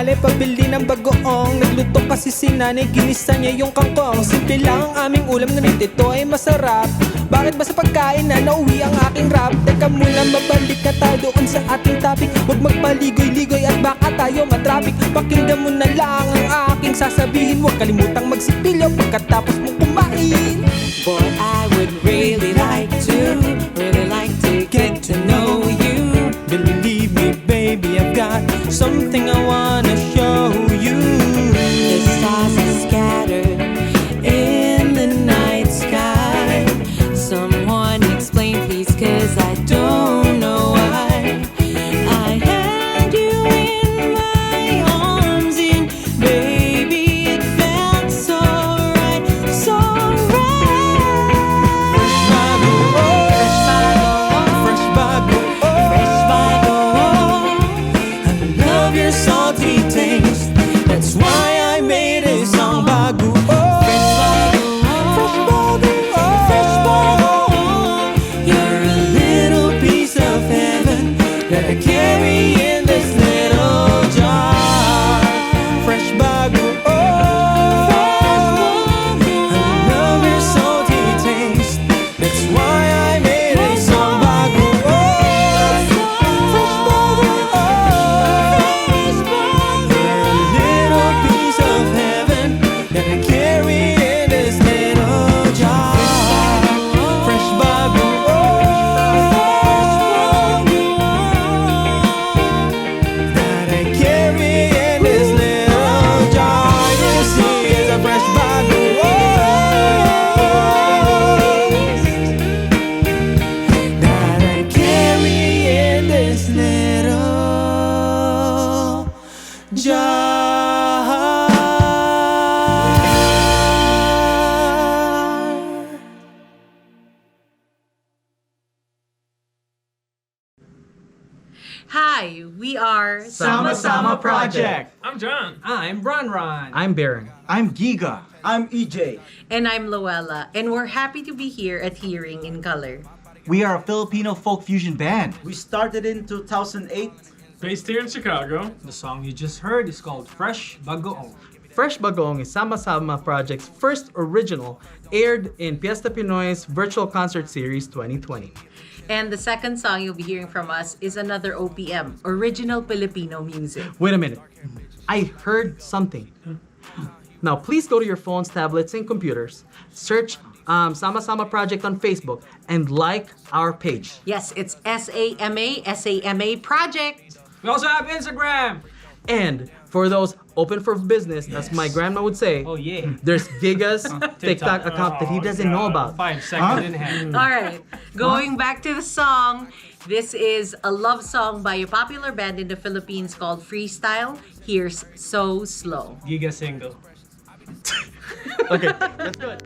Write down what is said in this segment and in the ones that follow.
tanghali, pabili ng bagoong. Nagluto kasi si nanay, ginisa niya yung kangkong. Simple lang ang aming ulam, ngunit ito ay masarap. Bakit ba sa pagkain na nauwi ang aking rap? Teka muna, mabalik na tayo doon sa ating topic. Huwag magpaligoy-ligoy at baka tayo matraffic. Pakinggan mo na lang ang aking sasabihin. Huwag kalimutang magsipilyo pagkatapos mong kumain. Boy, I would really like to get to know you. Believe me, baby, I've got something I wanna show you. The stars are scattered in the night sky. Someone explain please, 'cause I don't know why. I had you in my arms and baby it felt so right, so right. Fresh bago, oh, fresh bago, oh, Fresh bago. I love your salty taste. That's why I made a song bago, oh, Fresh bago. fresh bago, oh, Fresh bago. You're a little piece of heaven that I carry in this little jar. Fresh bago, oh, I love your salty taste. That's why I made a song bago, oh, fresh bago, oh, you're a little piece of heaven that I carry in this little jar. Fresh bago, oh, that I carry in this little jar. You see, it's a fresh bago, oh, that I carry in this little jar. Hi, we are SamaSama Project. I'm John. I'm Ron. I'm Baron. I'm Giga. I'm EJ. and I'm Luella, and we're happy to be here at Hearing in Color. We are a Filipino folk fusion band. We started in 2008. Based here in Chicago. The song you just heard is called Fresh Bagoong. Fresh Bagoong is SamaSama Project's first original, aired in Fiesta Pinoy's Virtual Concert Series 2020. And the second song you'll be hearing from us is another OPM, Original Filipino Music. Wait a minute. I heard something. Now, please go to your phones, tablets, and computers. Search SamaSama Project on Facebook and like our page. Yes, it's SAMA Project. We also have Instagram. And for those open for business, as my grandma would say, Oh yeah. there's Giga's TikTok account that he doesn't know about. 5 seconds in hand. All right, going back to the song. This is a love song by a popular band in the Philippines called Freestyle. Here's So Slow. Giga single. Okay, let's do it.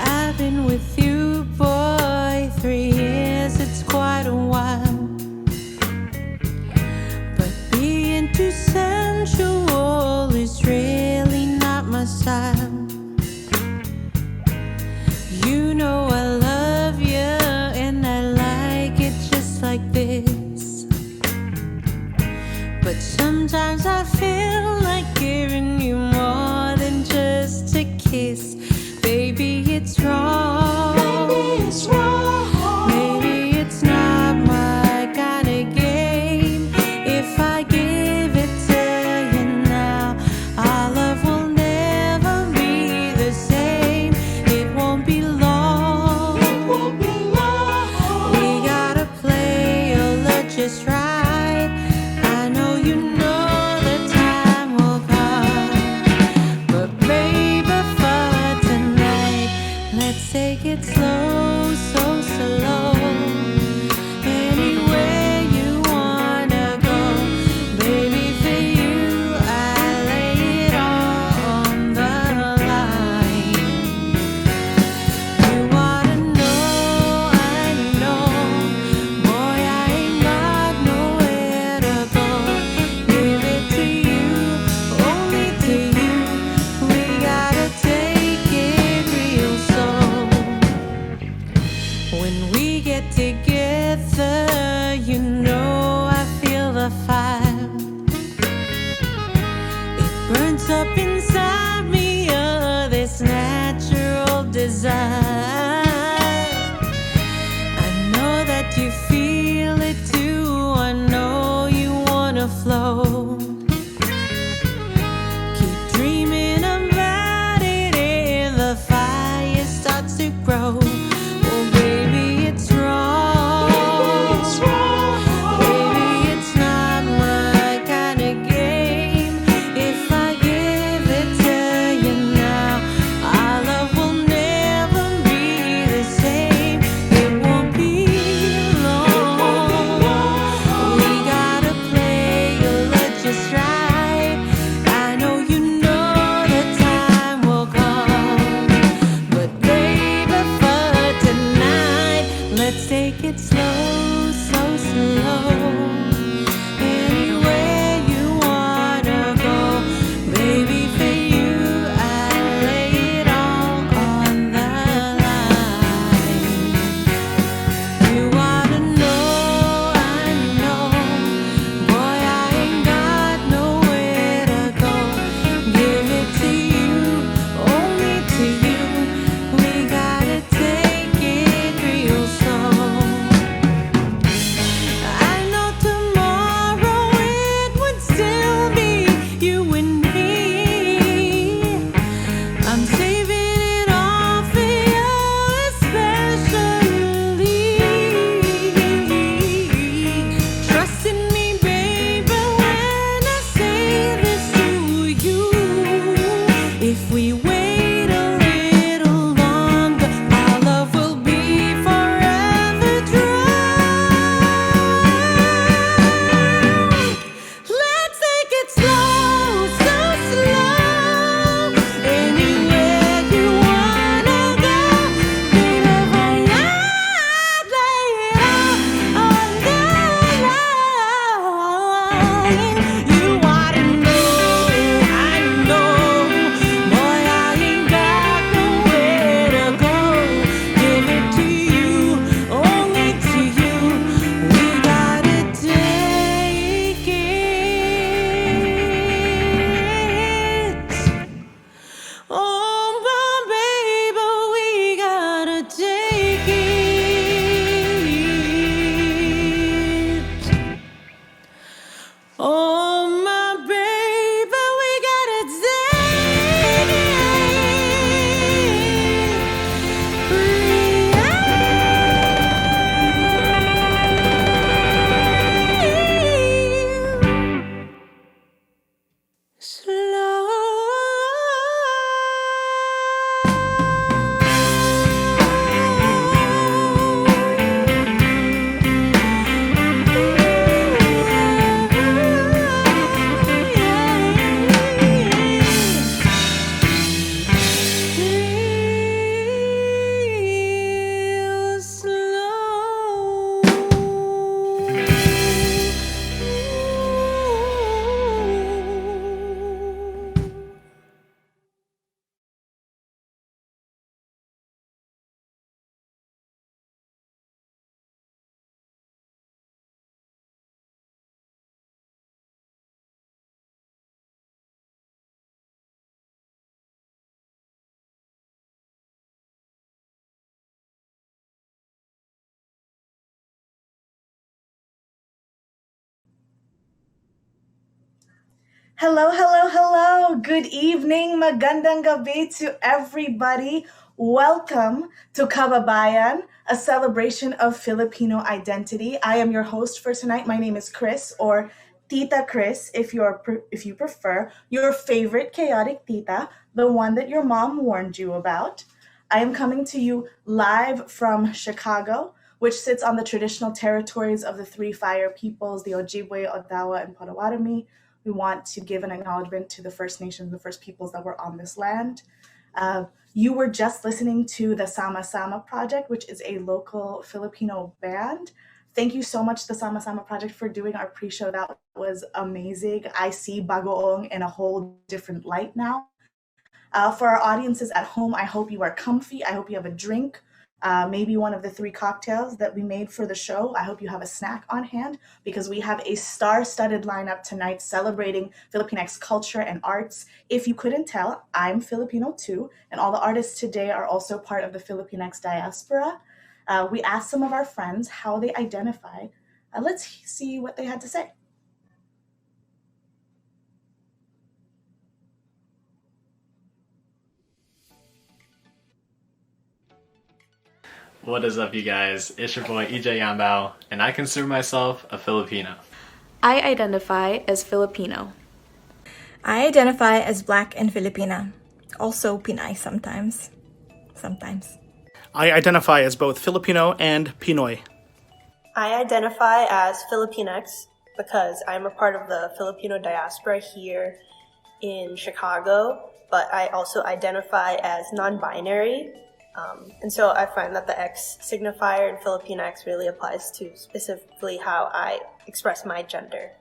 I've been with you, boy, 3 years, it's quite a while. But being too sensual is really not my style. You know I love you and I like it just like this. But sometimes I feel like giving you more than just a kiss. Baby, it's wrong. Maybe it's wrong. Maybe it's not my kind of game. If I give it to you now, our love will never be burns up inside me, this natural desire. I know that you feel it too. I know you wanna flow. Keep dreaming about it, and the fire starts to grow. Oh, baby, it's wrong. Baby, it's not my kind of game. If I give it to you now, our love will never be the same. It won't be long. We gotta play it just right. I know you know the time will come, but baby, for tonight, let's take it slow, so slow. Anywhere you wanna go, baby, for you, I'll lay it all on the line. You wanna know, I know, boy, I ain't got nowhere to go. Give it to you, only to you. We gotta take it real slow. I know tomorrow it would still be you and me. I'm saving it all for you, especially. Trust in me, baby, when I say this to you. If we wait a little longer, our love will be forever dry. Let's take it slow, so slow. Anywhere you wanna go, baby, for you, I'd lay it all on the line. You wanna know, I know, boy, I ain't got nowhere to go. Give it to you, only to you. We gotta take it. Oh, my baby, we gotta take it. Oh, my baby, we gotta take it. Real slow. Hello, hello, hello. Good evening. Magandang gabi to everybody. Welcome to Kababayan, a celebration of Filipino identity. I am your host for tonight. My name is Chris, or Tita Chris, if you prefer, your favorite chaotic tita, the one that your mom warned you about. I am coming to you live from Chicago, which sits on the traditional territories of the three fire peoples, the Ojibwe, Odawa, and Potawatomi. We want to give an acknowledgement to the First Nations, the first peoples that were on this land. You were just listening to the SamaSama Project, which is a local Filipino band. Thank you so much, the SamaSama Project, for doing our pre-show. That was amazing. I see Bagoong in a whole different light now. For our audiences at home, I hope you are comfy. I hope you have a drink, maybe one of the 3 cocktails that we made for the show. I hope you have a snack on hand because we have a star-studded lineup tonight celebrating Filipinx culture and arts. If you couldn't tell, I'm Filipino too, and all the artists today are also part of the Filipinx diaspora. We asked some of our friends how they identify. Let's see what they had to say. What is up, you guys? It's your boy EJ Yambao, and I consider myself a Filipino. I identify as Filipino. I identify as Black and Filipina. Also Pinay sometimes. Sometimes. I identify as both Filipino and Pinoy. I identify as Filipinx because I'm a part of the Filipino diaspora here in Chicago, but I also identify as non-binary. And so I find that the X signifier in Filipinx really applies to specifically how I express my gender.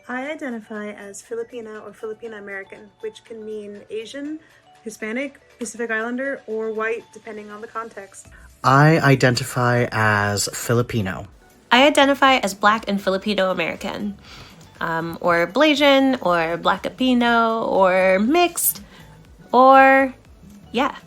I identify as Filipina or Filipina American, which can mean Asian, Hispanic, Pacific Islander, or white, depending on the context. I identify as Filipino. I identify as Black and Filipino American, or Blasian, or Black Latino, or mixed, or yeah.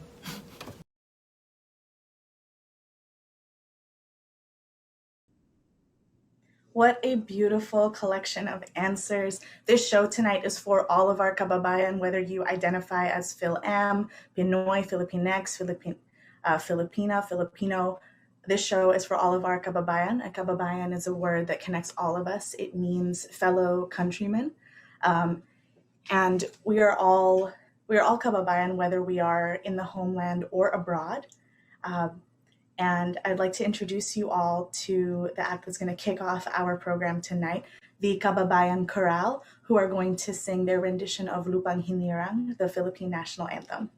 What a beautiful collection of answers. This show tonight is for all of our kababayan, whether you identify as Fil-Am, Pinoy, Filipinx, Filipina, Filipino. This show is for all of our kababayan. A kababayan is a word that connects all of us. It means fellow countrymen. And we are all kababayan, whether we are in the homeland or abroad. And I'd like to introduce you all to the act that's going to kick off our program tonight, the Kababayan Chorale, who are going to sing their rendition of Lupang Hinirang, the Philippine national anthem.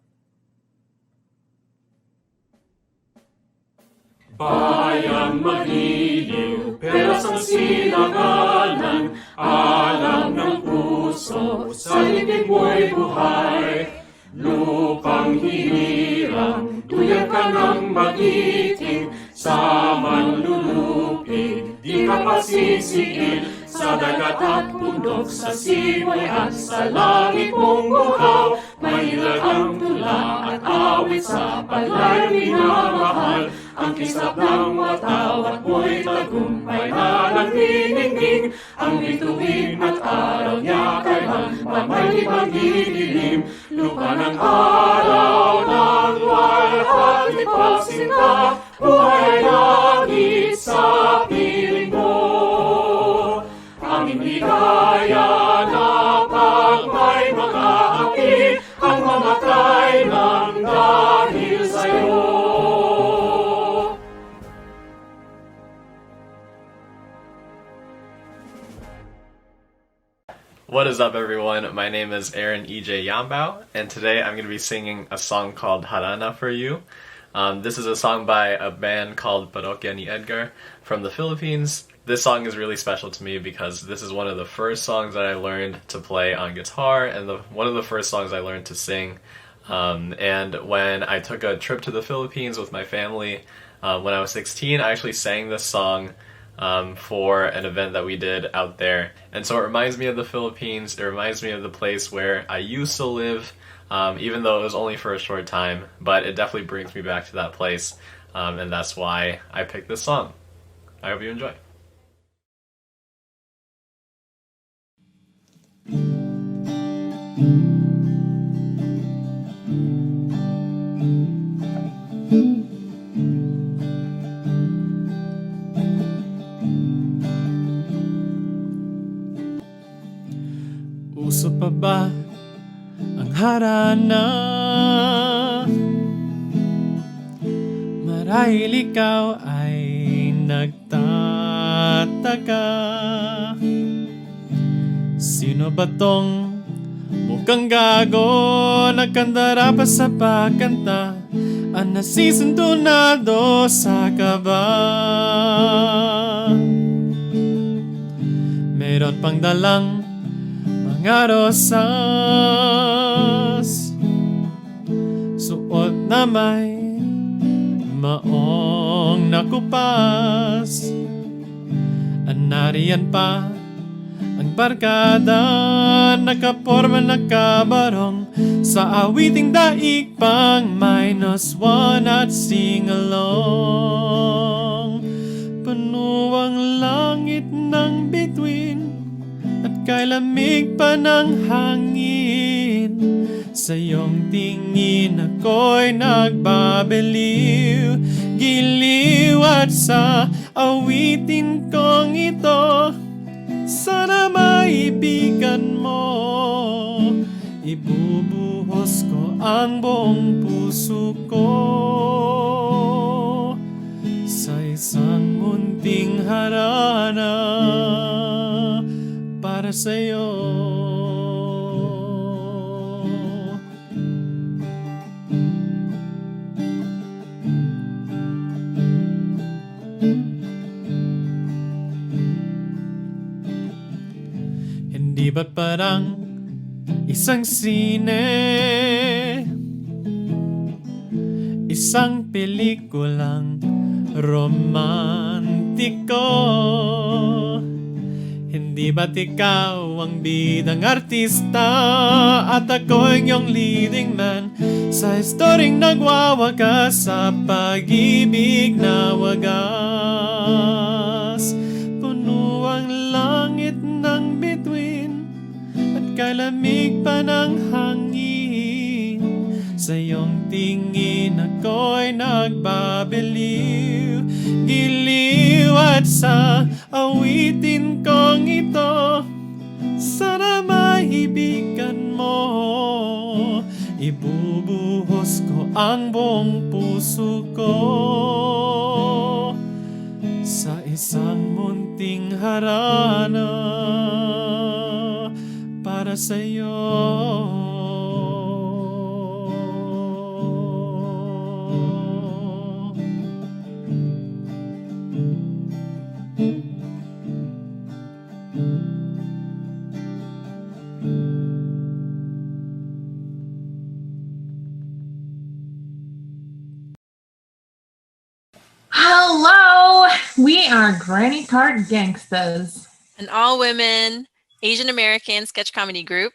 Bayang magiliw, pero sa sinagalan, alam ng puso, sa libig mo'y buhay. Lupang hinirang, duyan ka ng magiting, sa manlulupig, di ka pasisiil, sa dagat at bundok, sa simoy at sa langit mong buhaw, mahilag ang tula at awit sa paglayong minamahal, ang kislap ng watawat mo'y tagumpay na nagniningning, ang bituin at araw niya kailan mamay magdidilim, lupa ng araw ng walhati pagsinta, buhay langit sa piling mo. Aming ligaya na pag may mga api, ang mamatay ng dahil sa'yo. What is up, everyone? My name is Aaron EJ Yambao, and today I'm going to be singing a song called Harana for You. This is a song by a band called Parokya ni Edgar from the Philippines. This song is really special to me because this is one of the first songs that I learned to play on guitar and one of the first songs I learned to sing. And when I took a trip to the Philippines with my family when I was 16, I actually sang this song for an event that we did out there. And so it reminds me of the Philippines, it reminds me of the place where I used to live, even though it was only for a short time, but it definitely brings me back to that place, and that's why I picked this song. I hope you enjoy. Uso pa ba ang harana? Marahil ikaw ay nagtataka, sino ba tong mukhang gago, nagkandara pa sa pagkanta, ang nasisindunado sa kaba? Meron pang dalang mga rosas, suot na may maong nakupas. Nariyan pa ang barkada, nakaporma nakabarong sa awiting daig pang -1 at sing-along. Puno ang langit ng bituin at kay lamig pa ng hangin. Sa iyong tingin ako'y nagbabaliw, giliw at sa awitin kong ito, sana maibigan mo. Ibubuhos ko ang buong puso ko sa isang munting harana para sa'yo. Hindi ba't parang isang sine, isang pelikulang romantiko? Hindi ba't ikaw ang bidang artista at ako ang iyong leading man sa istoryeng nagwawakas sa pag-ibig na wagas? Puno ang langit ng bituin at kalamig pa ng hangin. Sa iyong tingin ako'y nagbabaliw, giliw at sa awitin kong ito, sana maibigan mo. Ibubuhos ko ang buong puso ko sa isang munting harana para sa'yo. Hello! We are Granny Cart Ganstas. An all-women Asian American sketch comedy group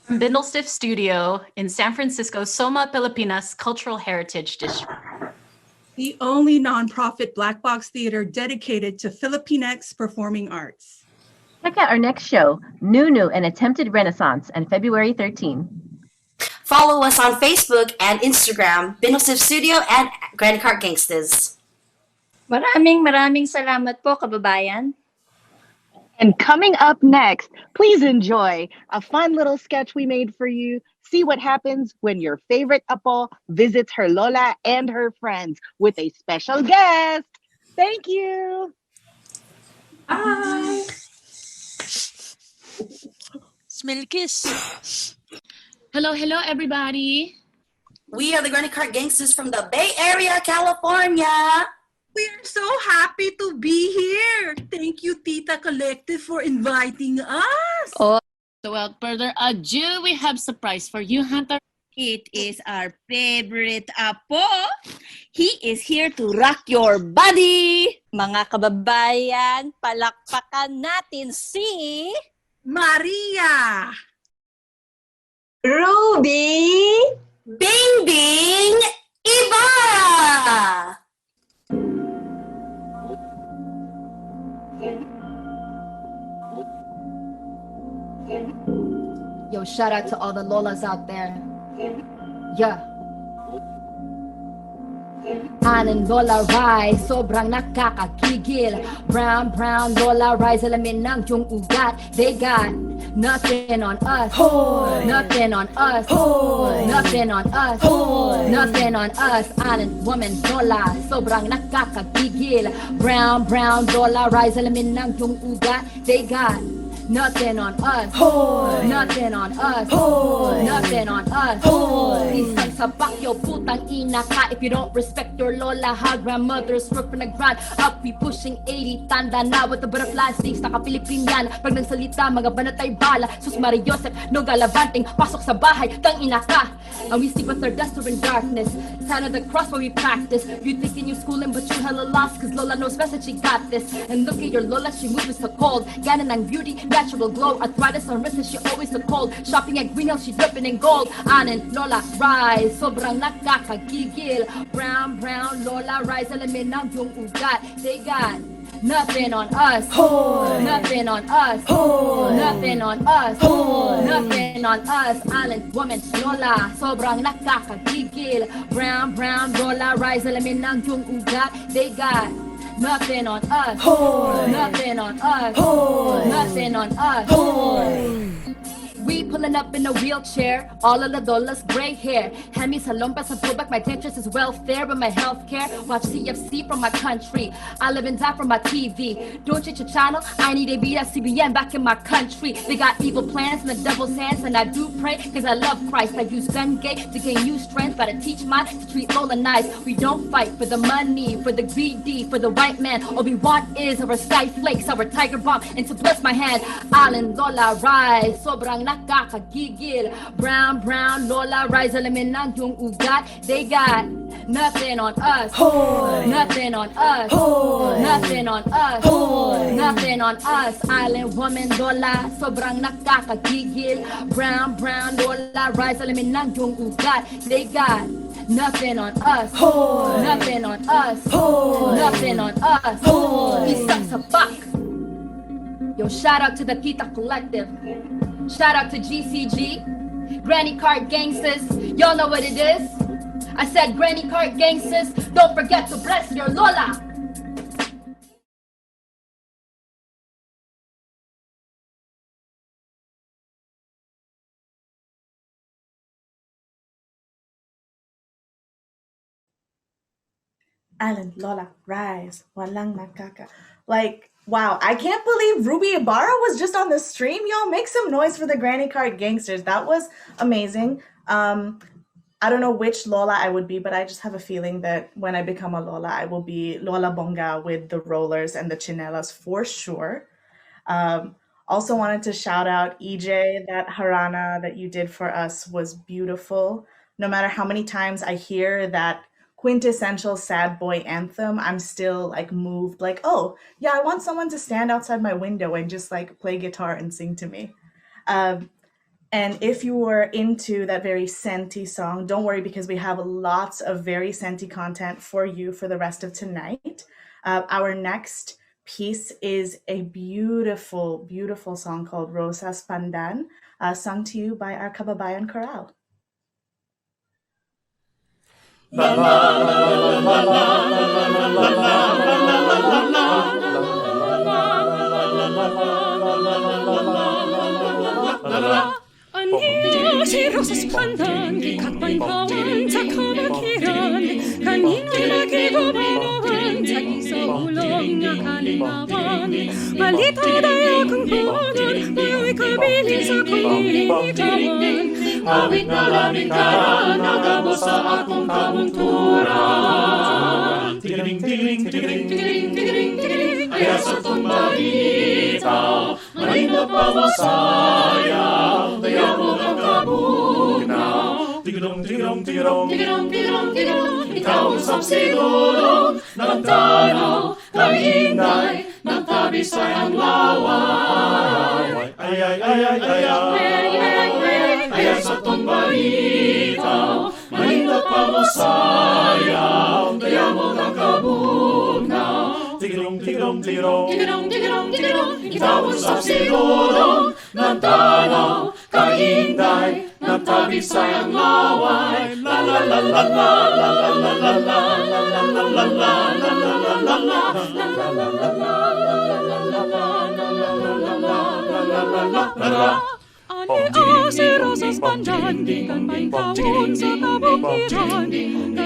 from Bindlestiff Studio in San Francisco's Soma, Filipinas Cultural Heritage District. The only nonprofit black box theater dedicated to Filipinx performing arts. Check out our next show, Nunu, An Attempted Renaissance, on February 13. Follow us on Facebook and Instagram, Bindlestiff Studio and Granny Cart Ganstas. Maraming salamat po, kababayan. And coming up next, please enjoy a fun little sketch we made for you. See what happens when your favorite apo visits her lola and her friends with a special guest. Thank you. Bye. Smell kiss. Hello, everybody. We are the Granny Cart Ganstas from the Bay Area, California. We are so happy to be here. Thank you, Tita Collective, for inviting us. Oh, so without further ado, we have surprise for you, Hunter. It is our favorite apo. He is here to rock your body. Mga kababayan, palakpakan natin si Maria, Ruby, Bing Bing, Ibarra. Yo, shout out to all the Lolas out there. Yeah. Anan Lola Rise, sobrang nakakagigil. Brown Lola Rise, alamin ng yung ugat. They got nothing on us. Hoy! Nothing on us. Hoy! Nothing on us. Hoy! Nothing on us. Anan woman Lola, sobrang nakakagigil. Brown Lola Rise, alamin ng yung ugat. They got nothing on us. Hoy! Nothing on us. Hoy! Nothing on us. Hoy! Isang sa bakyo, putang ina ka. If you don't respect your lola, ha, grandmother's work from the ground up. We pushing 80, tanda na with the butterfly sticks. Naka-Philippine yan, pag nagsalita, mga banatay bala. Sus Maria Joseph, no galavanting, pasok sa bahay, tang ina ka. And we sleep with our dust in darkness. Sign of the cross where we practice. You thinking you schooling, but you hella lost, cause Lola knows best that she got this. And look at your Lola, she moves so cold. Ganon ang beauty, natural glow. Arthritis on wrist, and she always so cold. Shopping at Green Hill, she dripping in gold. Anin, Lola, rise, sobrang nakakagigil. Brown, brown, Lola, rise, alamin ng yung ugat. They got nothing on us. Hoy. Nothing on us. Hoy. Nothing on us. Hoy. Nothing on us. Island woman, Lola, sobrang nakakagigil. Brown, brown, Lola, rise, alamin ng yung ugat. They got nothing on us. Hoy. Nothing on us. Hoy. Nothing on us. Hoy. We pulling up in a wheelchair, all of the dollars, gray hair. Hand me salompas and pull back my dentures is welfare, but my healthcare. Watch CFC from my country. I live and die from my TV. Don't change your channel. I need a beat at CBN back in my country. They got evil plans in the devil's hands, and I do pray because I love Christ. I use gun gate to gain new strength, but I teach mine to treat Lola nice. We don't fight for the money, for the greedy, for the white man. All we want is our sky flakes, our tiger bomb, and to bless my hand. Island Lola, rise, sobrang nakakagigil. Brown, brown, Lola, rise, alamin ng yung ugat. They got nothing on us. Hoy. Nothing on us. Hoy. Nothing on us. Hoy. Nothing on us. Island woman, Lola, sobrang nakakagigil. Brown, brown, Lola, rise, alamin ng yung ugat. They got nothing on us. Hoy. Nothing on us. Hoy. Nothing on us. Hoy. Isang sapak. Yo, shout out to the Tita Collective. Shout out to GCG, Granny Cart Ganstas. Y'all know what it is. I said Granny Cart Ganstas. Don't forget to bless your Lola. Alan, Lola, rise, walang nakaka. Like, wow, I can't believe Ruby Ibarra was just on the stream. Y'all make some noise for the Granny Cart Gangsters. That was amazing. I don't know which Lola I would be, but I just have a feeling that when I become a Lola, I will be Lola Bonga with the rollers and the chinelas for sure. Also wanted to shout out EJ, that harana that you did for us was beautiful. No matter how many times I hear that quintessential sad boy anthem, I'm still like moved, like, oh yeah, I want someone to stand outside my window and just like play guitar and sing to me. And if you were into that very senti song, don't worry, because we have lots of very senti content for you for the rest of tonight. Our next piece is a beautiful, beautiful song called Rosas Pandan, sung to you by our Kababayan chorale. La la la la la la la. Anhiya si rosas pandan, di kakpantawan sa kamakiran. Kanino nagigubanoan sa isa ulong na kalingawan. Malita daya kang punan, ngayon kabilin sa kumilitawan. Awit na lamig karan, nagamo sa akong kamunturan. Tigiring, tigiring, tigiring, tigiring, tigiring, tigiring. Kaya sa tong balita, malindot pa mo sayaw. Daya mo ng kabunaw. Tigirong, tigirong, tigirong, tigirong, tigirong, tigirong. Ikaw usap sigurong ng tanaw. Kahinday ng tabisay ang laway. Ay, ay, ay, ay, ay, ay. Kaya sa tong balita, malindot pa mo sayaw. Daya mo ng kabunaw. Tigirong, tigirong, tigirong, tigirong, tigirong, tigirong. Ikaw usap sigurong ng tanaw. Kahinday ng tabisay ang laway. La la la la la la la la la la la la la la la la la. Anhiya si rosas pandan, di kakpantawan sa kabukiran.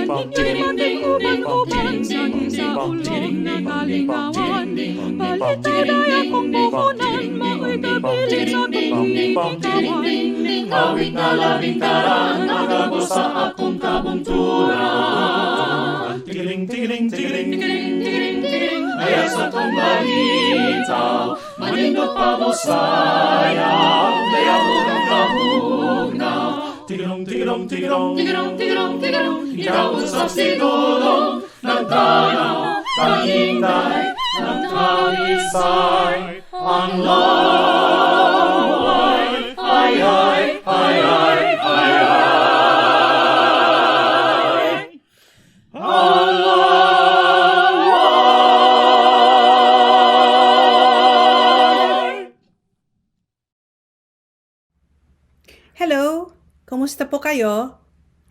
Kaninyo'y manding uban-uban sa isa ulong na kalingawan. Balita daya kong puhunan, mao'y kabilin sa kumilikawan. Awit na labing karan, nagamo sa akong tigiling, tigiling, tigiling, tigiling, tigiling. Kaya sa tong balita, manindot pa mo sayang, kaya mo ng kabugnaw. Tigilong, tigilong, tigilong, tigilong, tigilong, tigilong. Ikaw usap sigurong, nagtanaw, kahingay, nagtalisay. Ang laway, ay, ay, ay, ay, ay, ay. Ang laway. Hello, kumusta po kayo?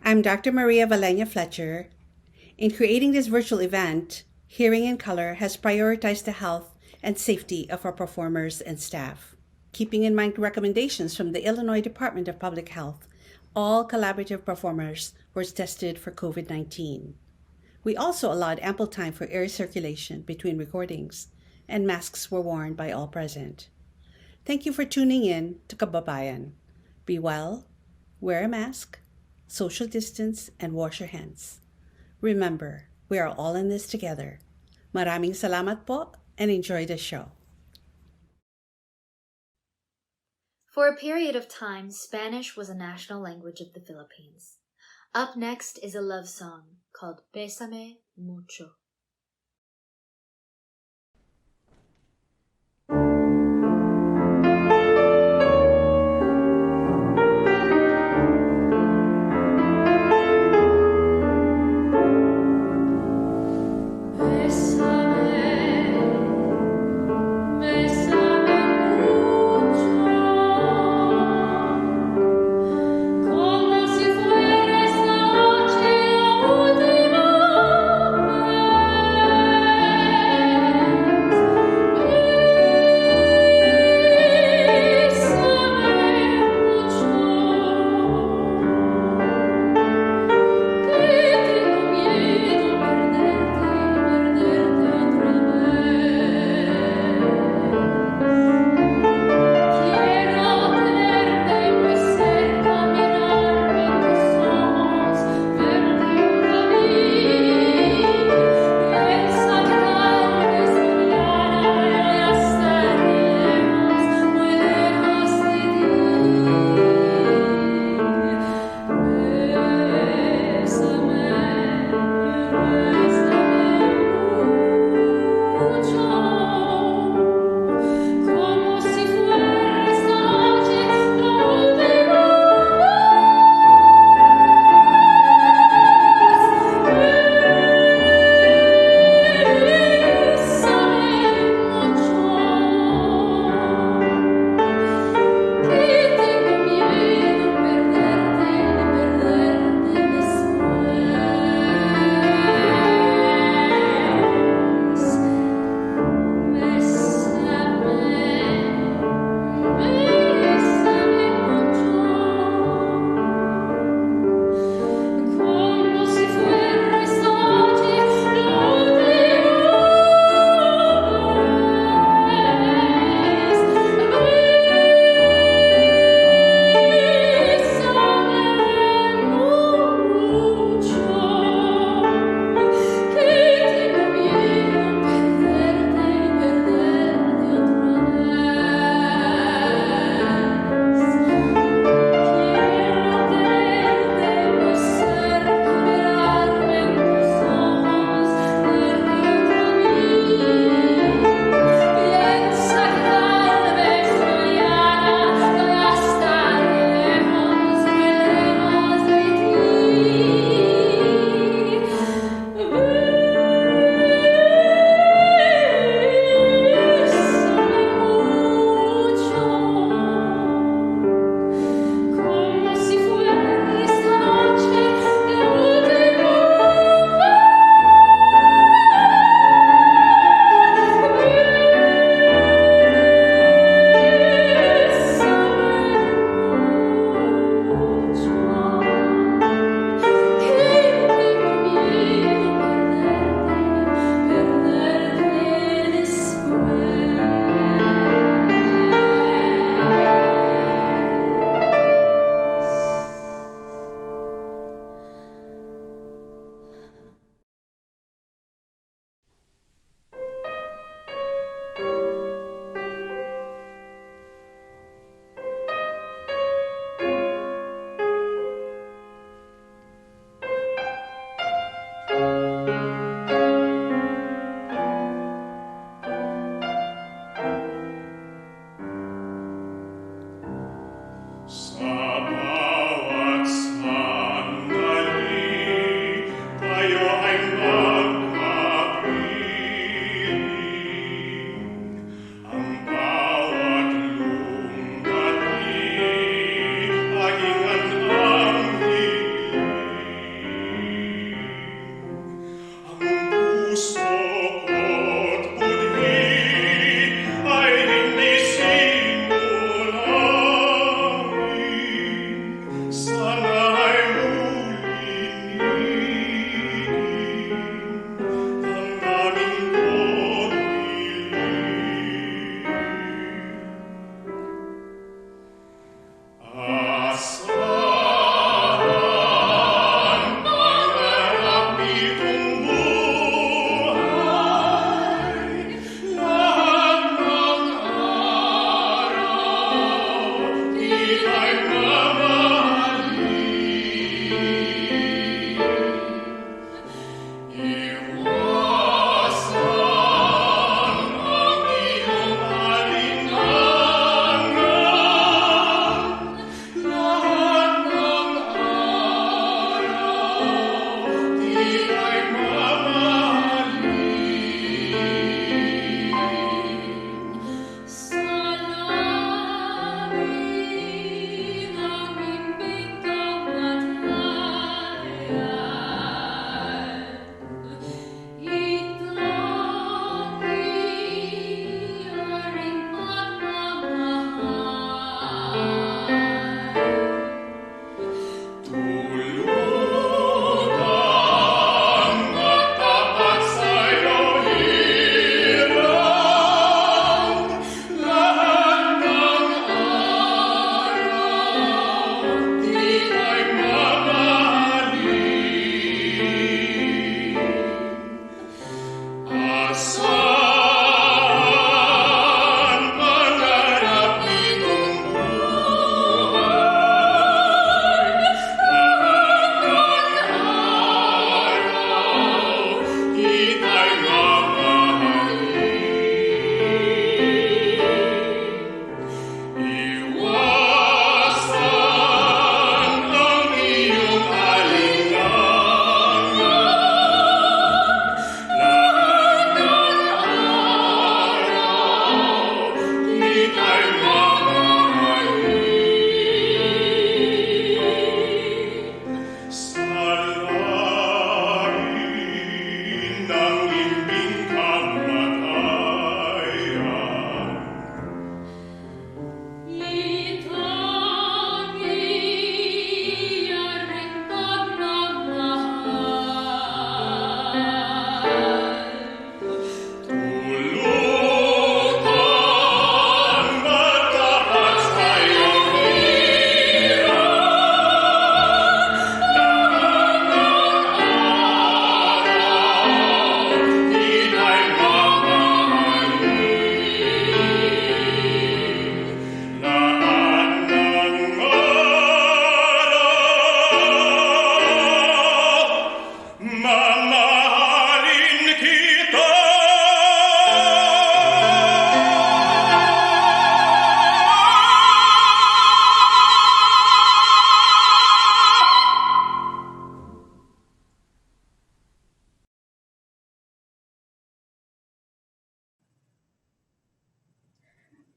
I'm Dr. Maria Valenia Fletcher. In creating this virtual event, Hearing in Color has prioritized the health and safety of our performers and staff. Keeping in mind recommendations from the Illinois Department of Public Health, all collaborative performers were tested for COVID-19. We also allowed ample time for air circulation between recordings, and masks were worn by all present. Thank you for tuning in to Kababayan. Be well, wear a mask, social distance, and wash your hands. Remember, we are all in this together. Maraming salamat po and enjoy the show. For a period of time, Spanish was a national language of the Philippines. Up next is a love song called Bésame Mucho. Como si fueras la noche última vez.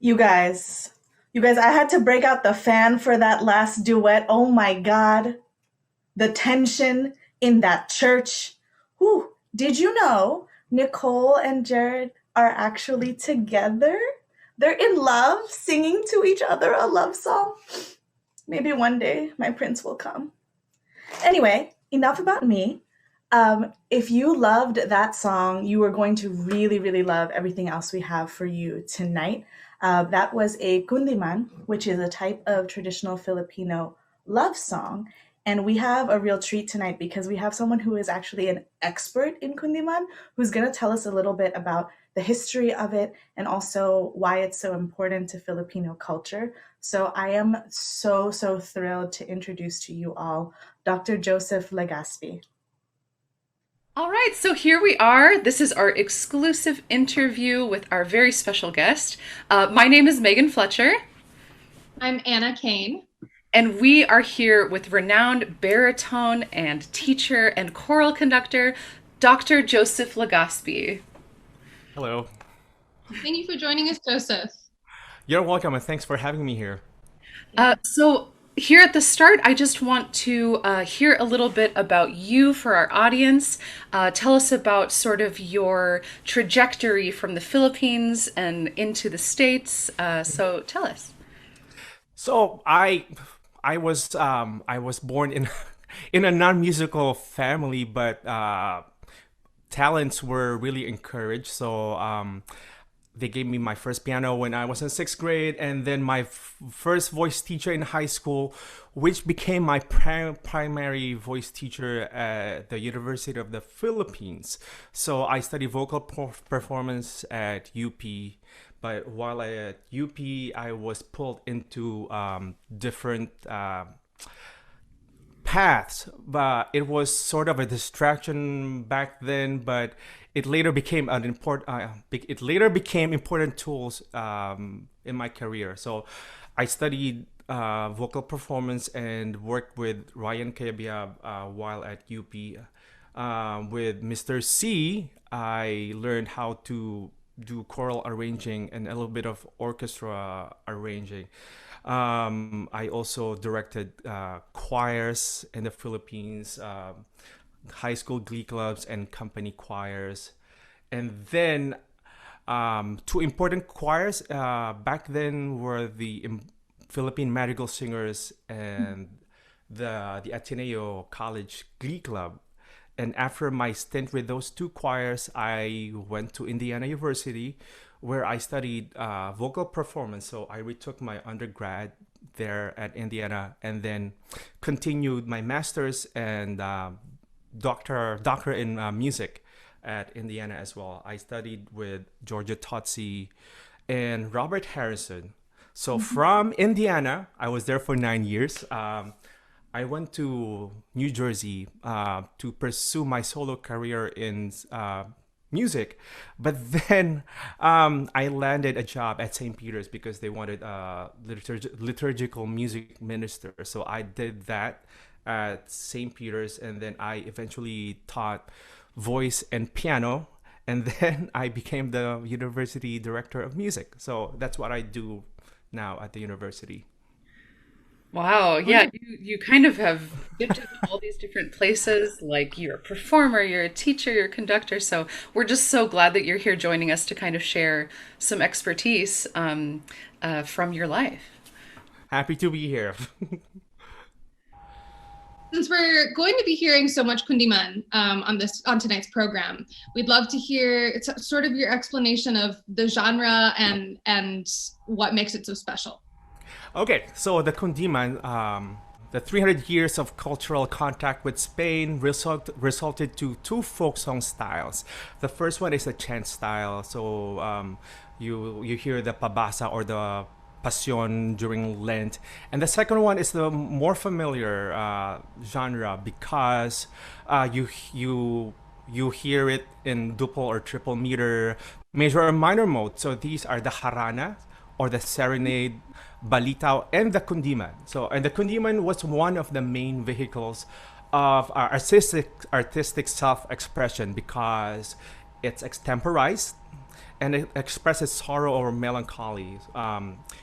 You guys, I had to break out the fan for that last duet. Oh my God. The tension in that church. Whew. Did you know Nicole and Jared are actually together? They're in love, singing to each other a love song. Maybe one day my prince will come. Anyway, enough about me. If you loved that song, you are going to really, really love everything else we have for you tonight. That was a kundiman, which is a type of traditional Filipino love song. And we have a real treat tonight because we have someone who is actually an expert in kundiman who's going to tell us a little bit about the history of it and also why it's so important to Filipino culture. So I am so thrilled to introduce to you all Dr. Joseph Legaspi. All right, so here we are. This is our exclusive interview with our very special guest. My name is Megan Fletcher. I'm Anna Kane. And we are here with renowned baritone and teacher and choral conductor, Dr. Joseph Legaspi. Hello. Thank you for joining us, Joseph. You're welcome, and thanks for having me here. So here at the start, I just want to hear a little bit about you for our audience. Tell us about sort of your trajectory from the Philippines and into the States. So tell us. So I was born in a non-musical family, but talents were really encouraged. So they gave me my first piano when I was in 6th grade, and then my first voice teacher in high school, which became my primary voice teacher at the University of the Philippines. So I studied vocal performance at UP. But while at UP, I was pulled into different paths. But it was sort of a distraction back then. But it later became important tools in my career. So I studied vocal performance and worked with Ryan Kababayan while at UP. With Mr. C, I learned how to do choral arranging and a little bit of orchestra arranging. I also directed choirs in the Philippines, high school glee clubs and company choirs. And then two important choirs back then were the Philippine Madrigal Singers and the Ateneo College Glee Club. And after my stint with those two choirs, I went to Indiana University, where I studied vocal performance. So I retook my undergrad there at Indiana, and then continued my master's and doctor in music at Indiana as well. I studied with Georgia Totsi and Robert Harrison. So from Indiana, I was there for 9 years. I went to New Jersey to pursue my solo career in music, but then I landed a job at St. Peter's because they wanted a liturgical music minister. So I did that at St. Peter's, and then I eventually taught voice and piano, and then I became the university director of music. So that's what I do now at the university. Wow, yeah, you kind of have dipped into all these different places. Like, you're a performer, you're a teacher, you're a conductor. So we're just so glad that you're here joining us to kind of share some expertise from your life. Happy to be here. Since we're going to be hearing so much kundiman on tonight's program, we'd love to hear sort of your explanation of the genre and what makes it so special. Okay, so the kundiman, the 300 years of cultural contact with Spain resulted to two folk song styles. The first one is a chant style, so you hear the pabasa or the Passion during Lent. And the second one is the more familiar genre because you hear it in duple or triple meter, major or minor mode. So these are the harana or the serenade, balitaw, and the kundiman. So, and the kundiman was one of the main vehicles of our artistic self-expression because it's extemporized and it expresses sorrow or melancholy,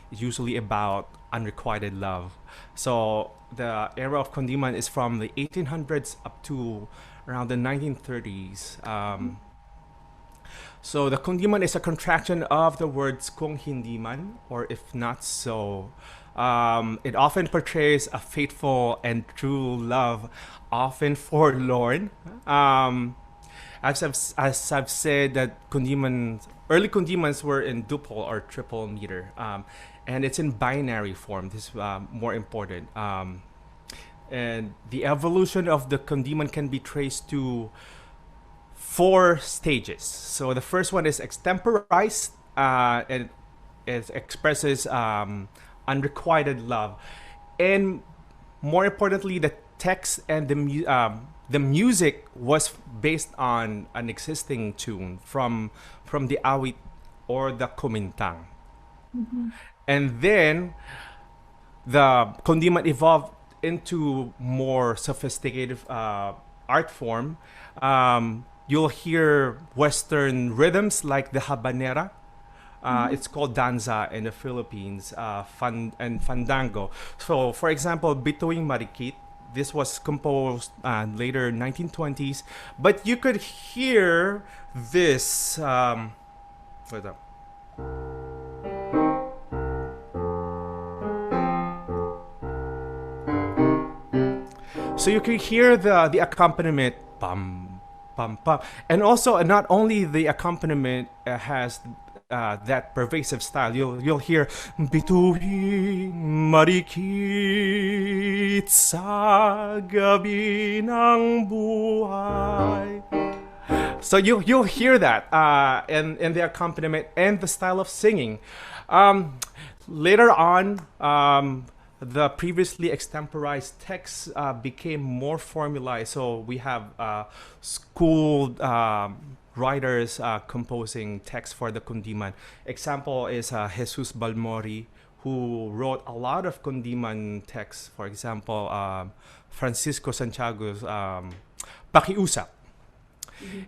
usually about unrequited love. So the era of kundiman is from the 1800s up to around the 1930s. So the kundiman is a contraction of the words kung hindi man, or if not so. It often portrays a faithful and true love, often forlorn. As I've said, that early kundimans were in duple or triple meter, and it's in binary form. This is more important. And the evolution of the kundiman can be traced to 4 stages. So the first one is extemporized, and it expresses unrequited love, and more importantly, the text and the music was based on an existing tune from the awit or the kumintang. And then the kundiman evolved into more sophisticated art form. You'll hear Western rhythms like the habanera. It's called danza in the Philippines, and fandango. So, for example, Bituing Marikit, this was composed later 1920s, but you could hear this. What's up? So you can hear the accompaniment, pam, pam, pam, and also not only the accompaniment has that pervasive style. You'll hear Bituing marikit sa gabi ng buhay. So you'll hear that in the accompaniment and the style of singing. Later on, the previously extemporized texts became more formalized. So we have schooled writers composing texts for the kundiman. Example is Jesus Balmori, who wrote a lot of kundiman texts. For example, Francisco Santiago's Pakiusap.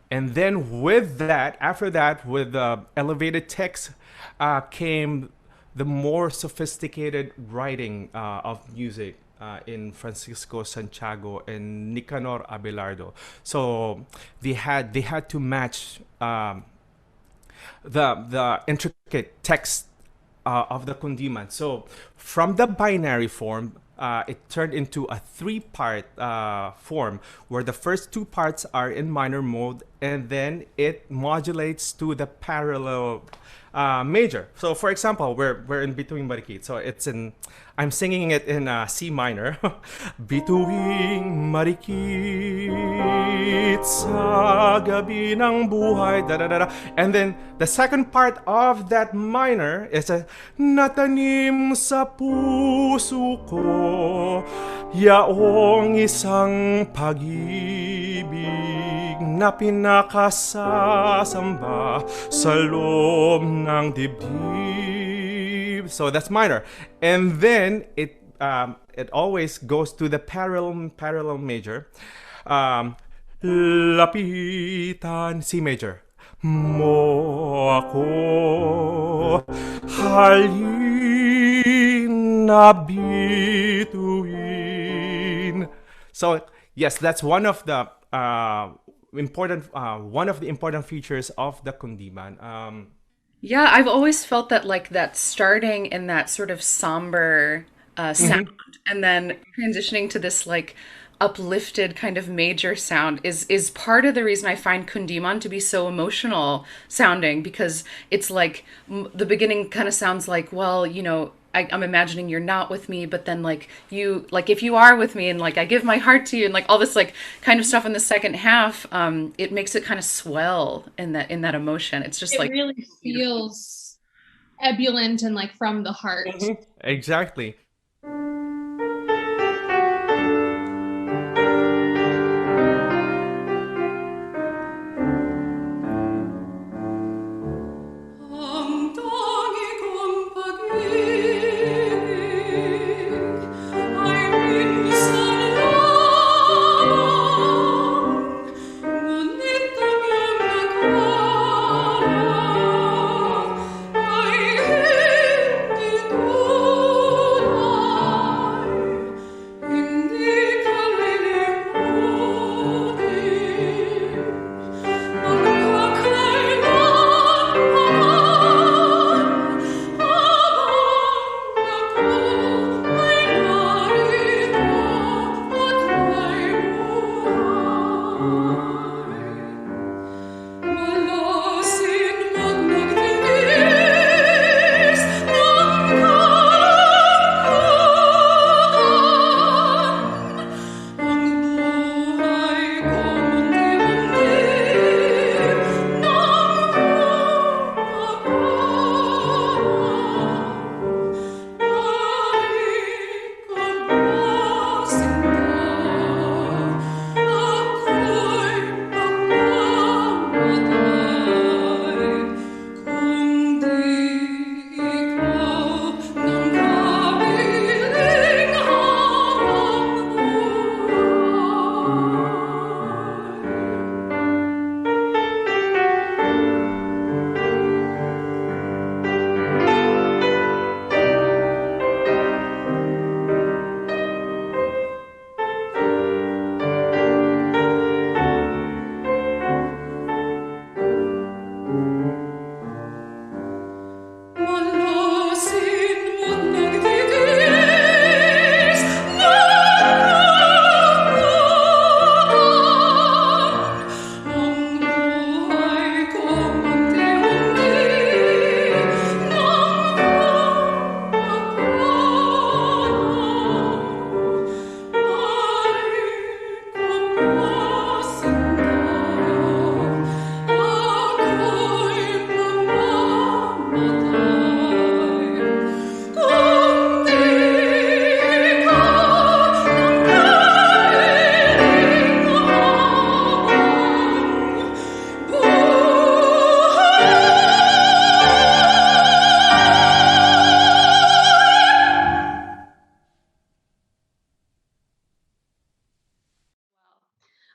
And then with that, after that, with the elevated text came the more sophisticated writing of music in Francisco Santiago and Nicanor Abelardo. So they had to match the intricate text of the kundiman. So from the binary form, it turned into a three-part form where the first two parts are in minor mode and then it modulates to the parallel major. So for example, we're in Bituing Marikit. So I'm singing it in C minor. Bituing Marikit sa gabi ng buhay, da da da da. And then the second part of that minor is a natanim sa puso ko yaong isang pag-ibig na pinakasasamba sa loob ng dibdib. So that's minor. And then it always goes to the parallel major. Lapitan C major. Mo ako halin na bituin. So yes, that's one of the important features of the kundiman. Yeah, I've always felt that like that starting in that sort of somber sound and then transitioning to this like uplifted kind of major sound is part of the reason I find kundiman to be so emotional sounding, because it's like the beginning kind of sounds like, well, you know, I'm imagining you're not with me, but then like you, like if you are with me and like I give my heart to you and like all this like kind of stuff in the second half, it makes it kind of swell in that emotion. It's just like it really feels ebullient and like from the heart. Exactly.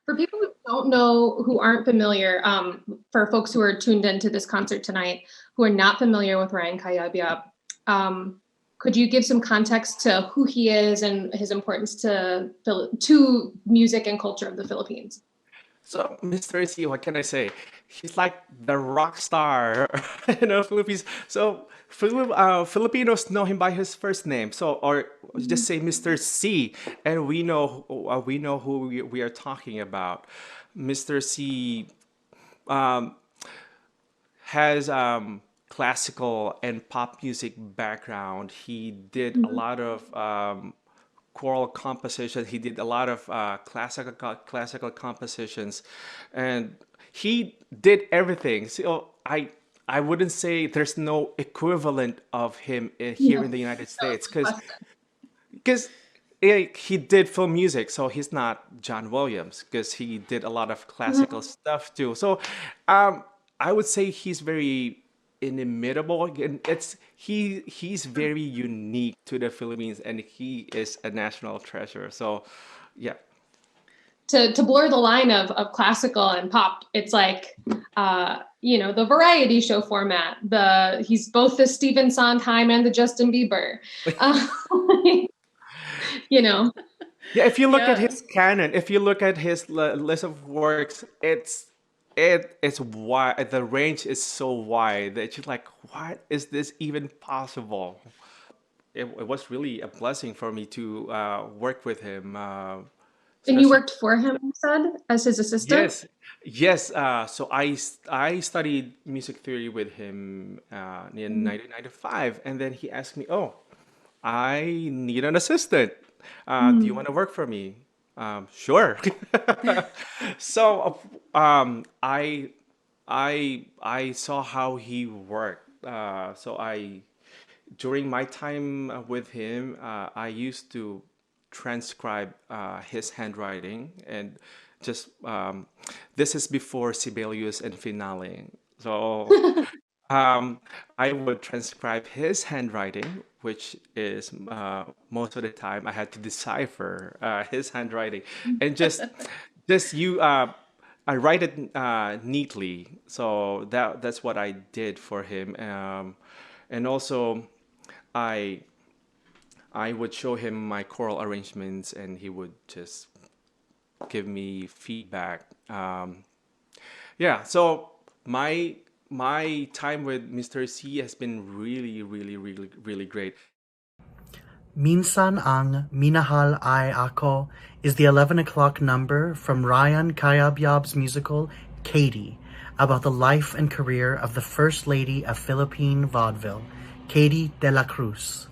For people who don't know, who aren't familiar, for folks who are tuned into this concert tonight, who are not familiar with Ryan Cayabyab, could you give some context to who he is and his importance to music and culture of the Philippines? So, Mr. C, what can I say? He's like the rock star, Philippines. So, Filipinos know him by his first name. So, or just say Mr. C, and we know who we are talking about. Mr. C has classical and pop music background. He did a lot of choral composition. He did a lot of classical compositions, and he did everything. So I wouldn't say there's no equivalent of him here in the United States because he did film music, so he's not John Williams because he did a lot of classical stuff too. So I would say he's very inimitable, and he's very unique to the Philippines, and he is a national treasure. So yeah. To blur the line of classical and pop, it's like the variety show format. He's both the Stephen Sondheim and the Justin Bieber. Yeah, if you look at his canon, if you look at his list of works, it's wide. The range is so wide that you're like, what is this even possible? It was really a blessing for me to work with him. And you worked for him, you said, as his assistant? Yes. So I studied music theory with him in 1995, and then he asked me, "Oh, I need an assistant. Do you want to work for me?" Sure. So I saw how he worked. During my time with him, I used to transcribe his handwriting, and just this is before Sibelius and Finale. So I would transcribe his handwriting, which is most of the time I had to decipher his handwriting, and I write it neatly. So that's what I did for him, and also I would show him my choral arrangements, and he would just give me feedback. So my time with Mr. C has been really, really, really, really great. Minsan ang Minahal Ay Ako is the 11 o'clock number from Ryan Cayabyab's musical Katie, about the life and career of the First Lady of Philippine vaudeville, Katie de la Cruz.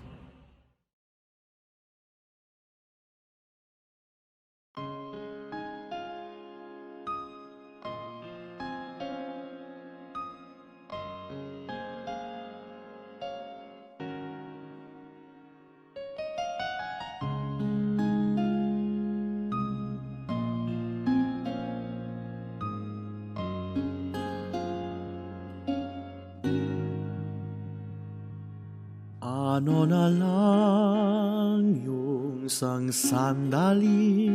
Ano na lang yung isang sandali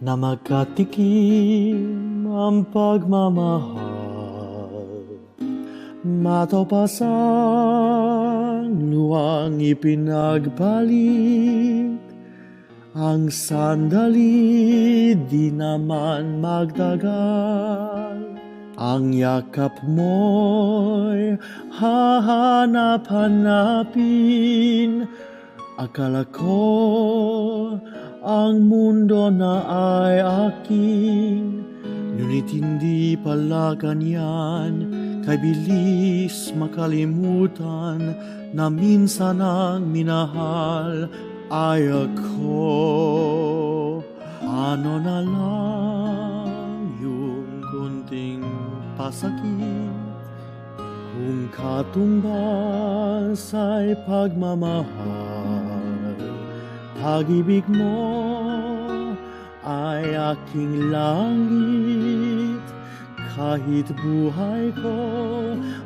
na magkatikim ang pagmamahal, matapasang luwang ipinagbalik, ang sandali di naman magtagal. Ang yakap mo'y hahanap-hanapin. Akala ko ang mundo na ay akin, ngunit hindi pala ganyan. Kay bilis makalimutan na minsan ang minahal ay ako. Ano na lang yung kunting pasakit, kung katumbas ay pagmamahal. Pag-ibig mo ay aking langit, kahit buhay ko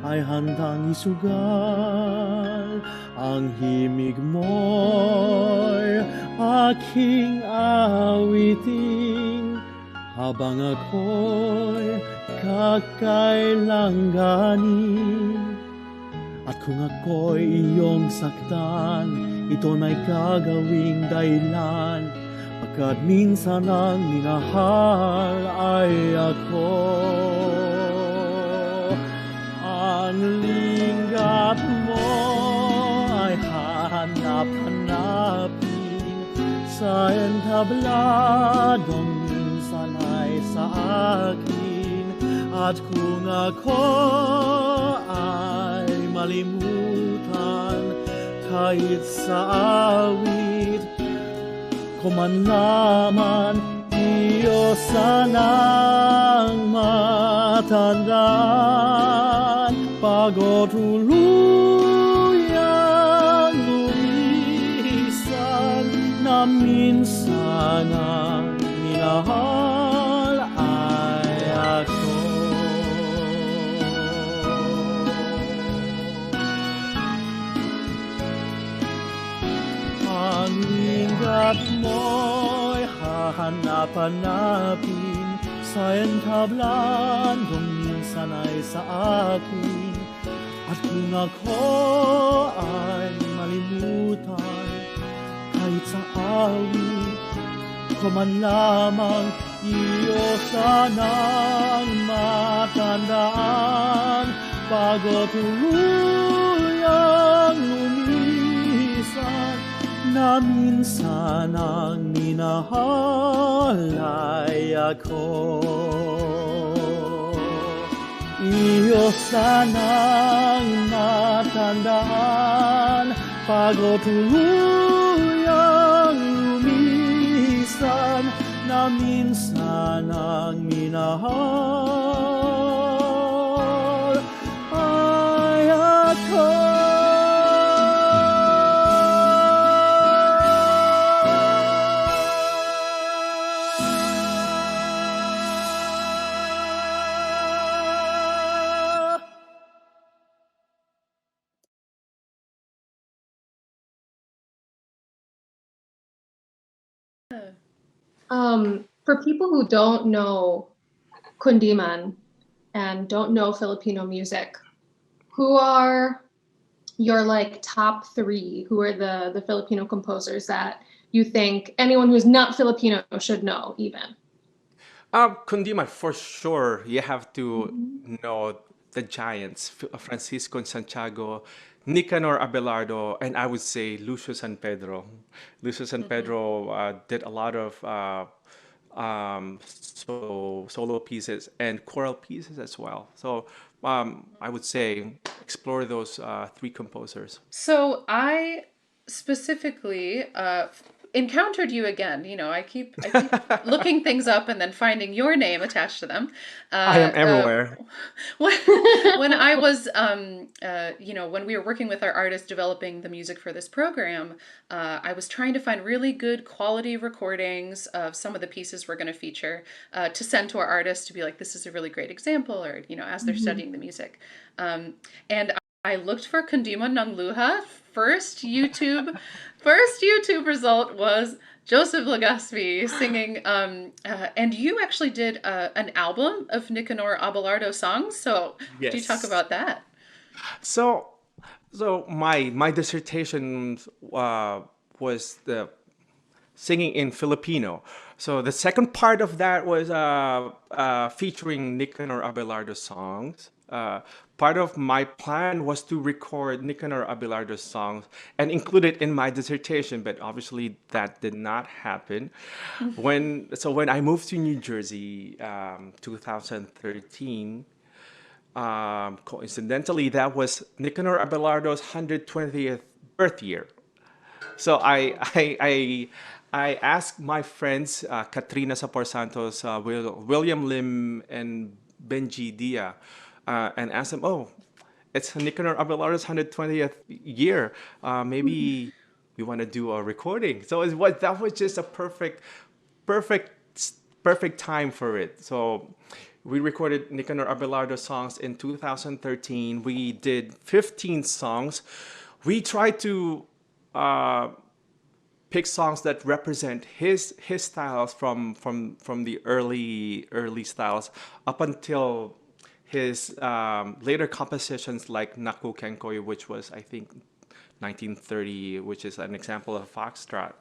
ay handang isugal. Ang himig mo'y aking awitin, habang ako'y kakailanganin. At kung ako'y iyong saktan, ito na'y gagawing dahilan Pagkat minsan ang minahal ay ako. Ang lingap mo ay hanap-hanapin sa entabladong minsan ay sa akin. At kung ako ay malimutan kahit sa awit, kuman lamang iyo sanang matandaan. Bago tuluyang lumisan na minsan ang minahal ay ako. Ang lingap mo'y hahanap-hanapin sa entablan kung minsan ay sa akin. At kung ako ay malimutan kahit sa awit, kuman lamang iyo sanang matandaan. Bago tuluyang lumisan na minsan ang minahal ay ako. Iyo sanang matandaan. Bago tuluyang lumisan na minsan ang minahal ay ako. For people who don't know Kundiman and don't know Filipino music, who are your like top three? Who are the Filipino composers that you think anyone who's not Filipino should know even? Kundiman, for sure, you have to know the giants, Francisco and Santiago, Nicanor Abelardo, and I would say Lucio San Pedro. Lucio San Pedro did a lot of solo pieces and choral pieces as well. So I would say explore those three composers. So I specifically encountered you again. You know, I keep looking things up and then finding your name attached to them. I am everywhere. When I was, when we were working with our artists developing the music for this program, I was trying to find really good quality recordings of some of the pieces we're going to feature to send to our artists to be like, this is a really great example, or, as they're studying the music. And I looked for Kundiman ng Luha. First YouTube result was Joseph Legaspi singing, and you actually did an album of Nicanor Abelardo songs. So Yes. do you talk about that? So my dissertation was the singing in Filipino. So the second part of that was featuring Nicanor Abelardo songs. Part of my plan was to record Nicanor Abelardo's songs and include it in my dissertation, but obviously that did not happen. When I moved to New Jersey, 2013, coincidentally, that was Nicanor Abelardo's 120th birth year. So I asked my friends, Katrina Sapor Santos, William Lim, and Benji Dia, and asked them, "Oh, it's Nicanor Abelardo's 120th year. Maybe we want to do a recording." So that was just a perfect time for it. So we recorded Nicanor Abelardo songs in 2013. We did 15 songs. We tried to pick songs that represent his styles from the early styles up until his later compositions like Naku Kenkoy, which was I think 1930, which is an example of foxtrot.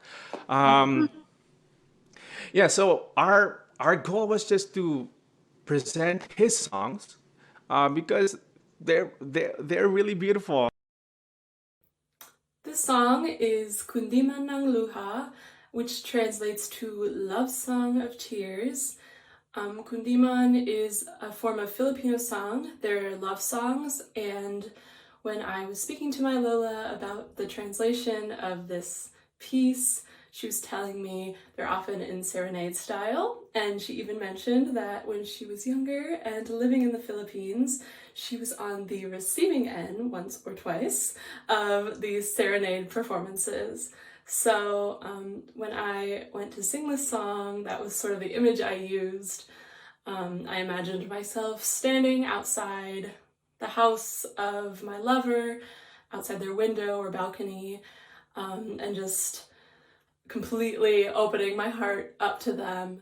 Yeah, so our goal was just to present his songs because they're really beautiful. This song is Kundiman ng Luha, which translates to Love Song of Tears. Kundiman is a form of Filipino song. They're love songs, and when I was speaking to my Lola about the translation of this piece, she was telling me they're often in serenade style, and she even mentioned that when she was younger and living in the Philippines, she was on the receiving end once or twice of these serenade performances. So when I went to sing this song, that was sort of the image I used. I imagined myself standing outside the house of my lover, outside their window or balcony, and just completely opening my heart up to them.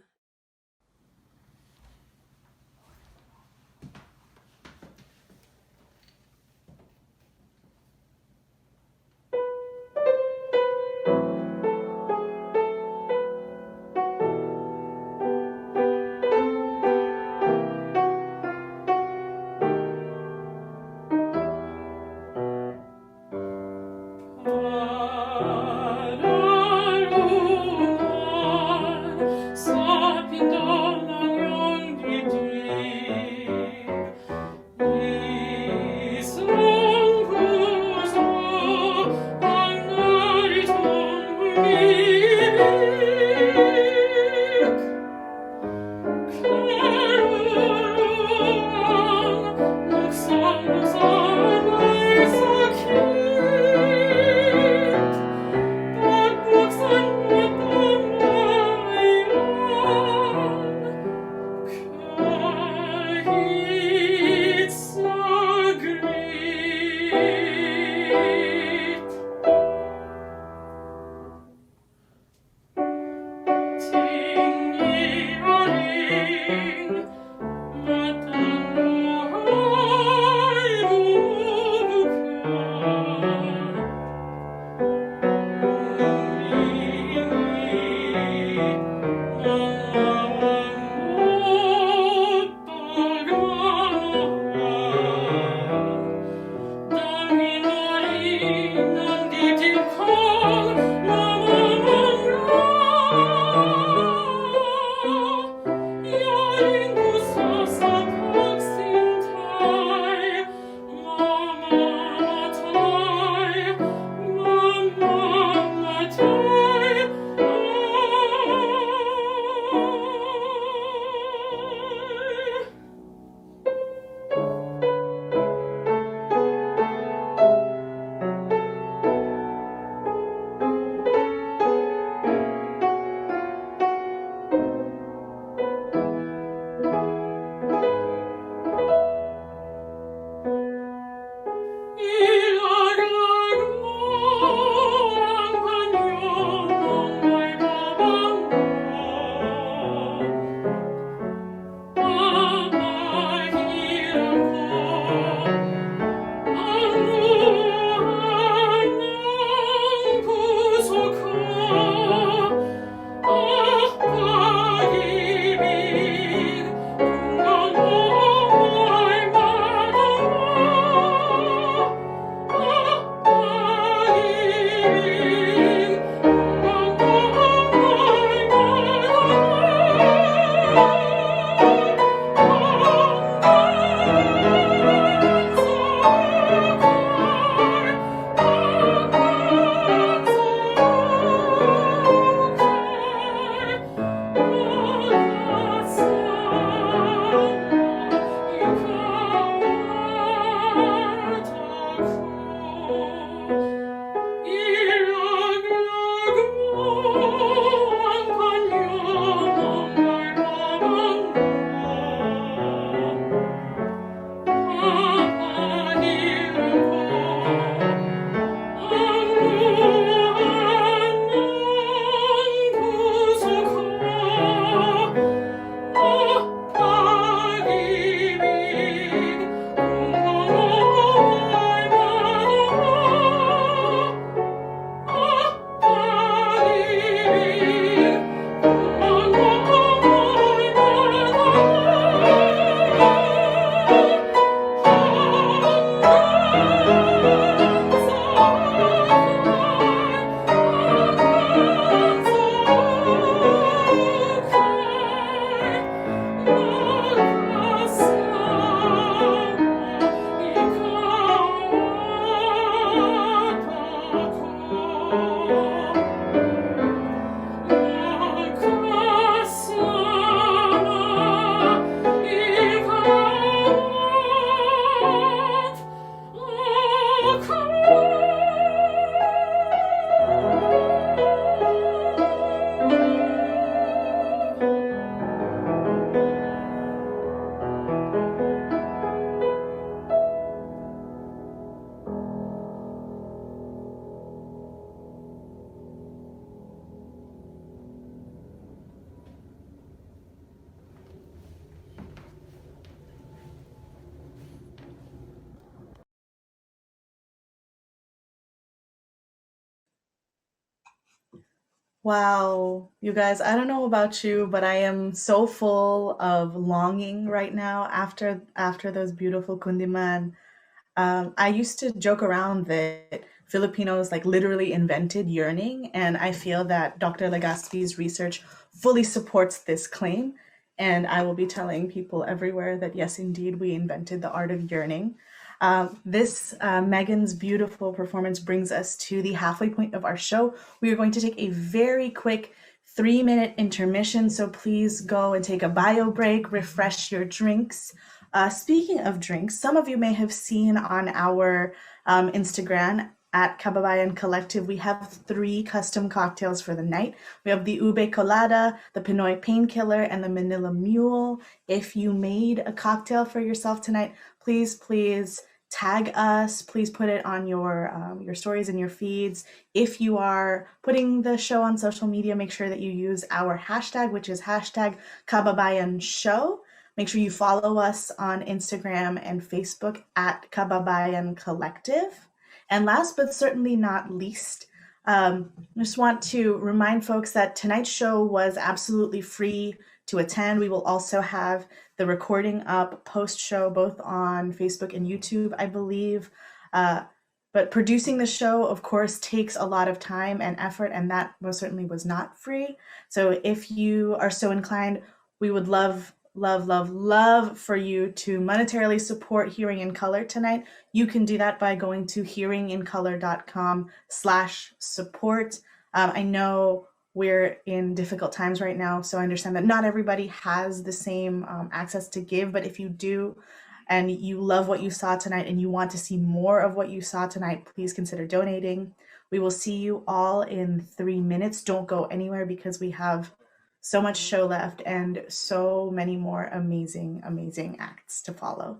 Wow, you guys, I don't know about you, but I am so full of longing right now after those beautiful kundiman. I used to joke around that Filipinos like literally invented yearning, and I feel that Dr. Legaspi's research fully supports this claim. And I will be telling people everywhere that yes, indeed, we invented the art of yearning. This Megan's beautiful performance brings us to the halfway point of our show. We are going to take a very quick 3-minute intermission, so please go and take a bio break, refresh your drinks. Speaking of drinks, some of you may have seen on our Instagram at Kababayan Collective, we have 3 custom cocktails for the night. We have the Ube Colada, the Pinoy Painkiller, and the Manila Mule. If you made a cocktail for yourself tonight, please tag us. Please put it on your stories and your feeds. If you are putting the show on social media, make sure that you use our hashtag, which is hashtag Kababayan Show. Make sure you follow us on Instagram and Facebook at Kababayan Collective. And last but certainly not least, I just want to remind folks that tonight's show was absolutely free to attend. We will also have the recording up post-show both on Facebook and YouTube, I believe. But producing the show, of course, takes a lot of time and effort, and that most certainly was not free. So if you are so inclined, we would love for you to monetarily support Hearing in Color tonight. You can do that by going to hearingincolor.com/support. I know we're in difficult times right now, so I understand that not everybody has the same access to give, but if you do and you love what you saw tonight and you want to see more of what you saw tonight, please consider donating. We will see you all in 3 minutes. Don't go anywhere because we have so much show left and so many more amazing acts to follow.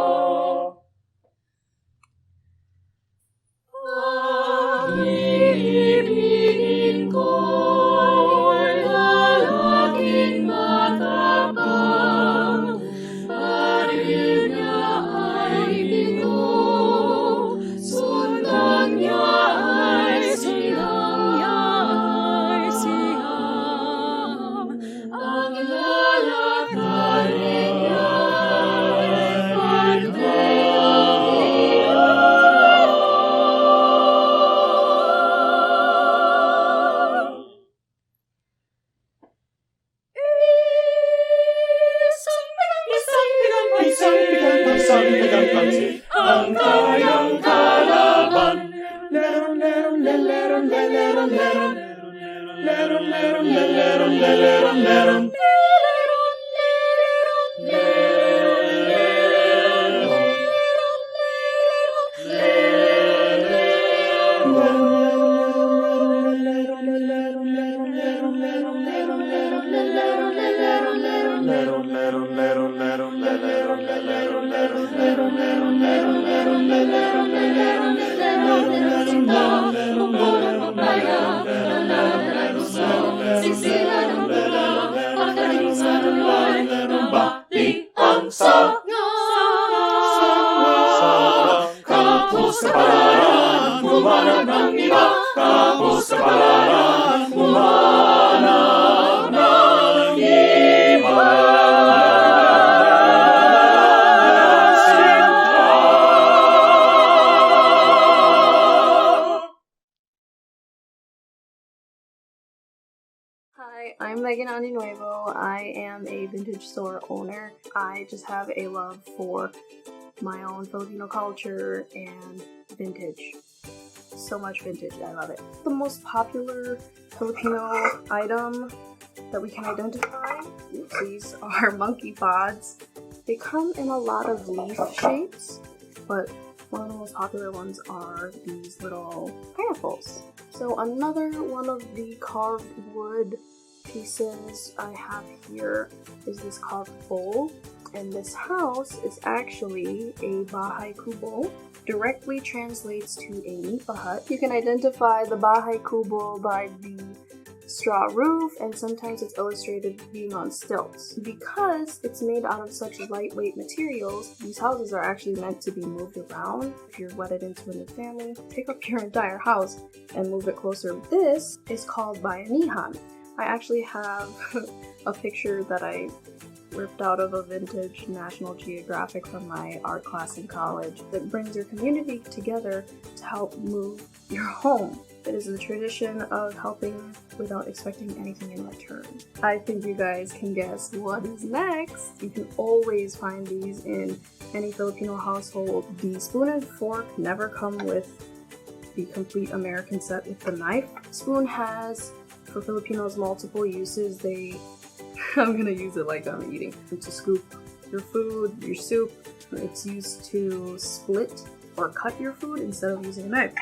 Kapos kapalaran, humanap ng iba. Kapos kapalaran, humanap ng iba. Hi, I'm Megan Año. I am a vintage store owner. I just have a love for my own Filipino culture and vintage. So much vintage, I love it. The most popular Filipino item that we can identify, these are monkey pods. They come in a lot of leaf shapes, but one of the most popular ones are these little pineapples. So another one of the carved wood pieces I have here is this carved bowl. And this house is actually a bahay kubo. Directly translates to a nipa hut. You can identify the bahay kubo by the straw roof, and sometimes it's illustrated being on stilts. Because it's made out of such lightweight materials, these houses are actually meant to be moved around. If you're wedded into a new family, pick up your entire house and move it closer. This is called bayanihan. I actually have a picture that I ripped out of a vintage National Geographic from my art class in college that brings your community together to help move your home. It is the tradition of helping without expecting anything in return. I think you guys can guess what is next. You can always find these in any Filipino household. The spoon and fork never come with the complete American set with the knife. Spoon has, for Filipinos, multiple uses. I'm gonna use it like I'm eating. To scoop your food, your soup. It's used to split or cut your food instead of using a knife.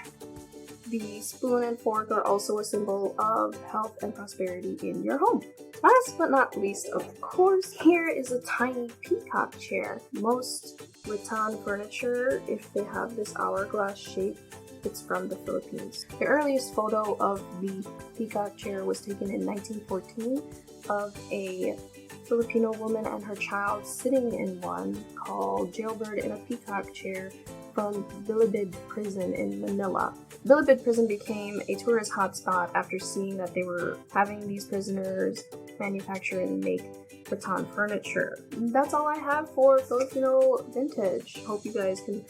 The spoon and fork are also a symbol of health and prosperity in your home. Last but not least, of course, here is a tiny peacock chair. Most rattan furniture, if they have this hourglass shape, it's from the Philippines. The earliest photo of the peacock chair was taken in 1914 of a Filipino woman and her child sitting in one called Jailbird in a Peacock Chair from Bilibid Prison in Manila. Bilibid Prison became a tourist hotspot after seeing that they were having these prisoners manufacture and make rattan furniture. That's all I have for Filipino vintage. Hope you guys can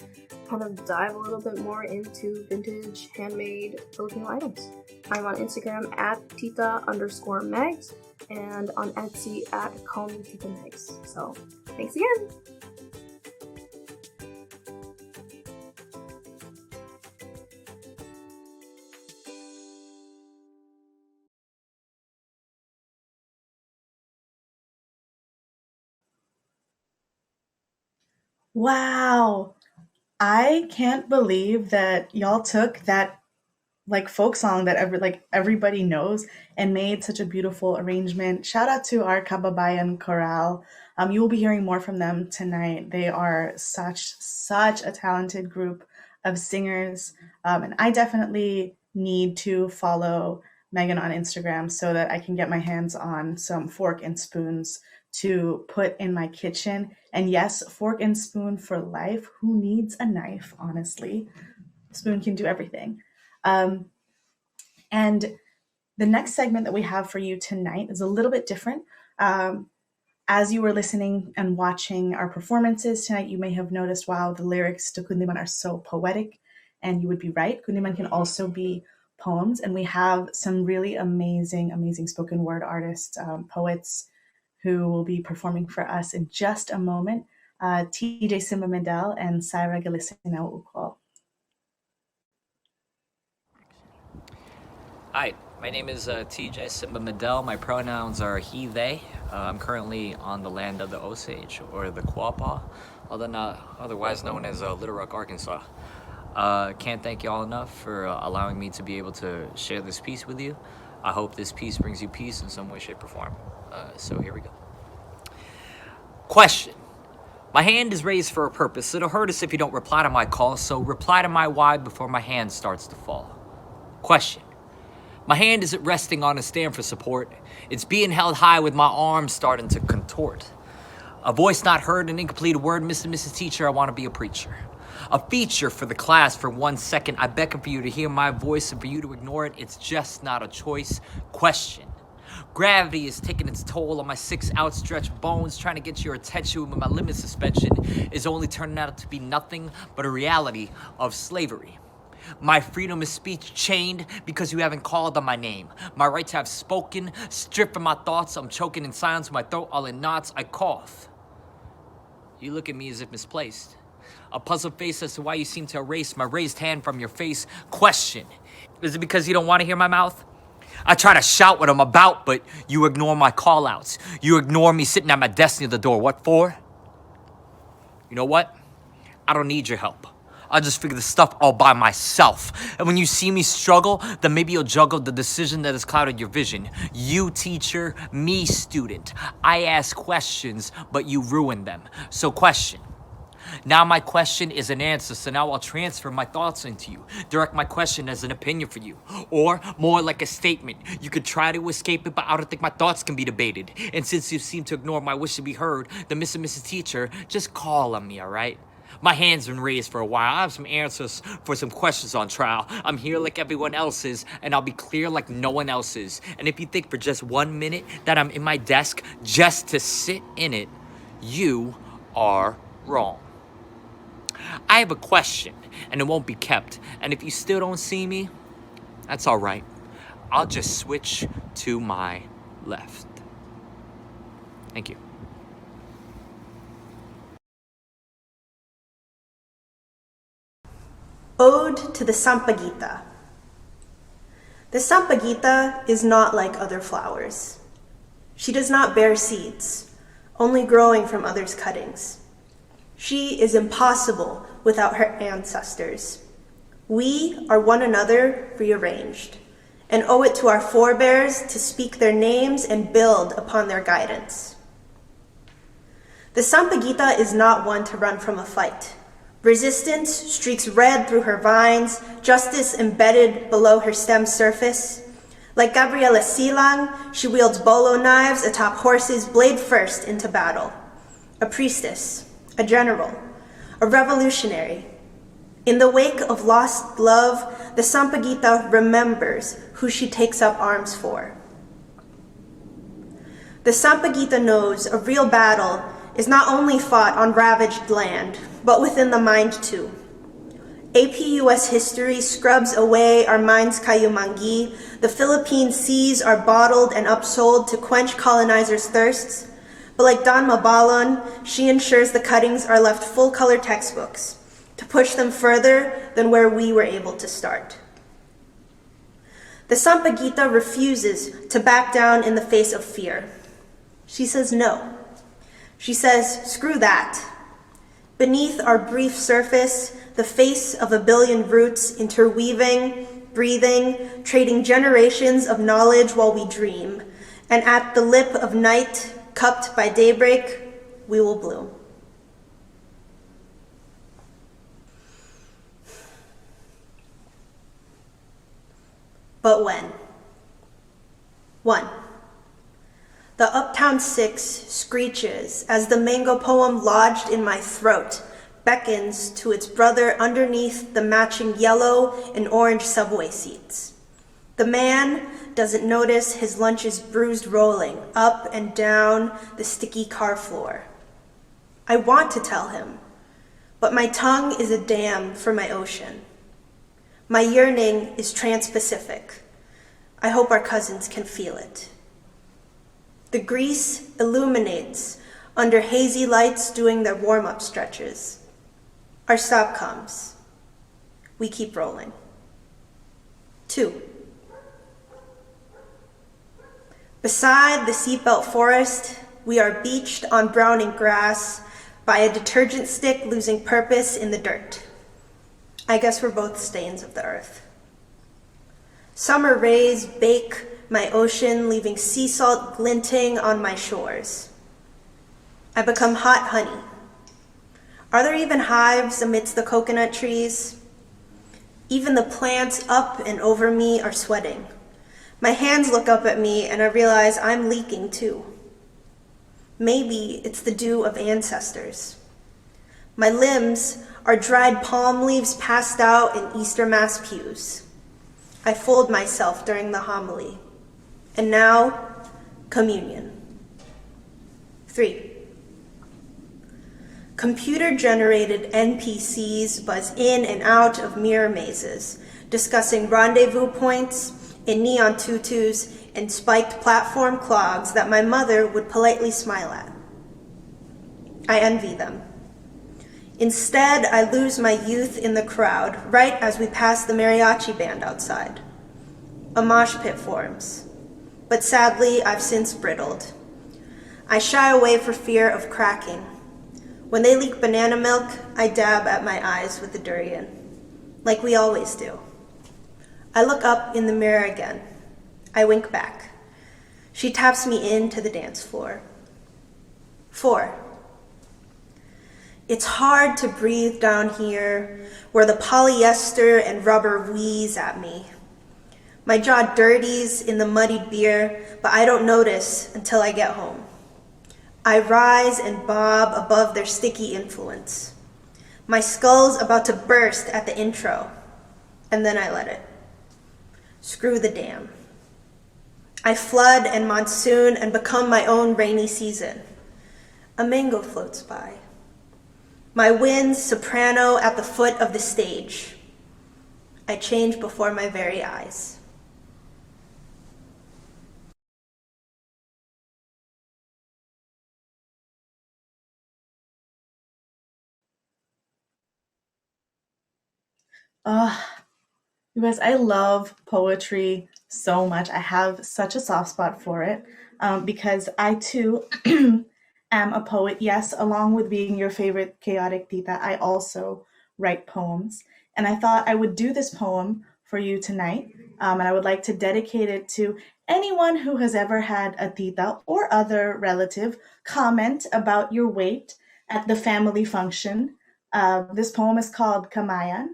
kind of dive a little bit more into vintage handmade Filipino items. I'm on Instagram at Tita_Megs and on Etsy at Call Me Tita Megs. So thanks again. Wow. I can't believe that y'all took that like folk song that everybody knows and made such a beautiful arrangement. Shout out to our Kababayan chorale. You will be hearing more from them tonight. They are such a talented group of singers, and I definitely need to follow Megan on Instagram so that I can get my hands on some fork and spoons to put in my kitchen. And yes, fork and spoon for life. Who needs a knife, honestly? Spoon can do everything. And the next segment that we have for you tonight is a little bit different. As you were listening and watching our performances tonight, you may have noticed, wow, the lyrics to Kundiman are so poetic. And you would be right. Kundiman can also be poems. And we have some really amazing spoken word artists, poets, who will be performing for us in just a moment. TJ Simba Medel and Czaerra Ucol. Hi, My name is TJ Simba Medell. My pronouns are he, they. I'm currently on the land of the Osage, or the Quapaw, otherwise known as Little Rock, Arkansas. Can't thank you all enough for allowing me to be able to share this piece with you. I hope this piece brings you peace in some way, shape, or form. So here we go. Question. My hand is raised for a purpose. It'll hurt us if you don't reply to my call, so reply to my why before my hand starts to fall. Question. My hand isn't resting on a stand for support. It's being held high with my arms starting to contort. A voice not heard, an incomplete word. Mr. and Mrs. Teacher, I want to be a preacher. A feature for the class for 1 second. I beckon for you to hear my voice and for you to ignore it. It's just not a choice. Question. Gravity is taking its toll on my 6 outstretched bones, trying to get your attention when my limit suspension is only turning out to be nothing but a reality of slavery. My freedom of speech chained because you haven't called on my name. My right to have spoken, stripped from my thoughts. I'm choking in silence, my throat all in knots. I cough. You look at me as if misplaced. A puzzled face as to why you seem to erase my raised hand from your face. Question. Is it because you don't want to hear my mouth? I try to shout what I'm about, but you ignore my call-outs. You ignore me sitting at my desk near the door. What for? You know what? I don't need your help. I'll just figure this stuff all by myself. And when you see me struggle, then maybe you'll juggle the decision that has clouded your vision. You teacher, me student. I ask questions, but you ruin them. So question. Now my question is an answer, so now I'll transfer my thoughts into you. Direct my question as an opinion for you. Or more like a statement. You could try to escape it, but I don't think my thoughts can be debated. And since you seem to ignore my wish to be heard, then Mr. and Mrs. Teacher, just call on me, alright? My hand's been raised for a while. I have some answers for some questions on trial. I'm here like everyone else is, and I'll be clear like no one else is. And if you think for just 1 minute that I'm in my desk just to sit in it, you are wrong. I have a question, and it won't be kept. And if you still don't see me, that's all right. I'll just switch to my left. Thank you. Ode to the Sampaguita. The Sampaguita is not like other flowers. She does not bear seeds, only growing from others' cuttings. She is impossible without her ancestors. We are one another rearranged, and owe it to our forebears to speak their names and build upon their guidance. The Sampaguita is not one to run from a fight. Resistance streaks red through her vines, justice embedded below her stem surface. Like Gabriela Silang, she wields bolo knives atop horses, blade first into battle. A priestess, a general, a revolutionary. In the wake of lost love, the Sampaguita remembers who she takes up arms for. The Sampaguita knows a real battle is not only fought on ravaged land, but within the mind too. AP US history scrubs away our mind's kayumangi. The Philippine seas are bottled and upsold to quench colonizers' thirsts. But like Don Mabalon, she ensures the cuttings are left full-color textbooks to push them further than where we were able to start. The Sampaguita refuses to back down in the face of fear. She says no. She says, screw that. Beneath our brief surface, the face of a billion roots interweaving, breathing, trading generations of knowledge while we dream. And at the lip of night, cupped by daybreak, we will bloom. But when? 1. The Uptown Six screeches as the mango poem lodged in my throat beckons to its brother underneath the matching yellow and orange subway seats. The man doesn't notice his lunch is bruised rolling up and down the sticky car floor. I want to tell him, but my tongue is a dam for my ocean. My yearning is trans-Pacific. I hope our cousins can feel it. The grease illuminates under hazy lights doing their warm-up stretches. Our stop comes. We keep rolling. 2. Beside the seatbelt forest, we are beached on browning grass by a detergent stick losing purpose in the dirt. I guess we're both stains of the earth. Summer rays bake my ocean, leaving sea salt glinting on my shores. I become hot honey. Are there even hives amidst the coconut trees? Even the plants up and over me are sweating. My hands look up at me and I realize I'm leaking too. Maybe it's the dew of ancestors. My limbs are dried palm leaves passed out in Easter Mass pews. I fold myself during the homily. And now, communion. 3. Computer-generated NPCs buzz in and out of mirror mazes, discussing rendezvous points in neon tutus and spiked platform clogs that my mother would politely smile at. I envy them. Instead, I lose my youth in the crowd right as we pass the mariachi band outside. A mosh pit forms, but sadly, I've since brittled. I shy away for fear of cracking. When they leak banana milk, I dab at my eyes with the durian, like we always do. I look up in the mirror again. I wink back. She taps me into the dance floor. 4. It's hard to breathe down here, where the polyester and rubber wheeze at me. My jaw dirties in the muddied beer, but I don't notice until I get home. I rise and bob above their sticky influence. My skull's about to burst at the intro, and then I let it. Screw the dam. I flood and monsoon and become my own rainy season. A mango floats by. My wind's soprano at the foot of the stage. I change before my very eyes. You guys, I love poetry so much. I have such a soft spot for it because I too am a poet. Yes, along with being your favorite chaotic tita, I also write poems. And I thought I would do this poem for you tonight. And I would like to dedicate it to anyone who has ever had a tita or other relative comment about your weight at the family function. This poem is called Kababayan.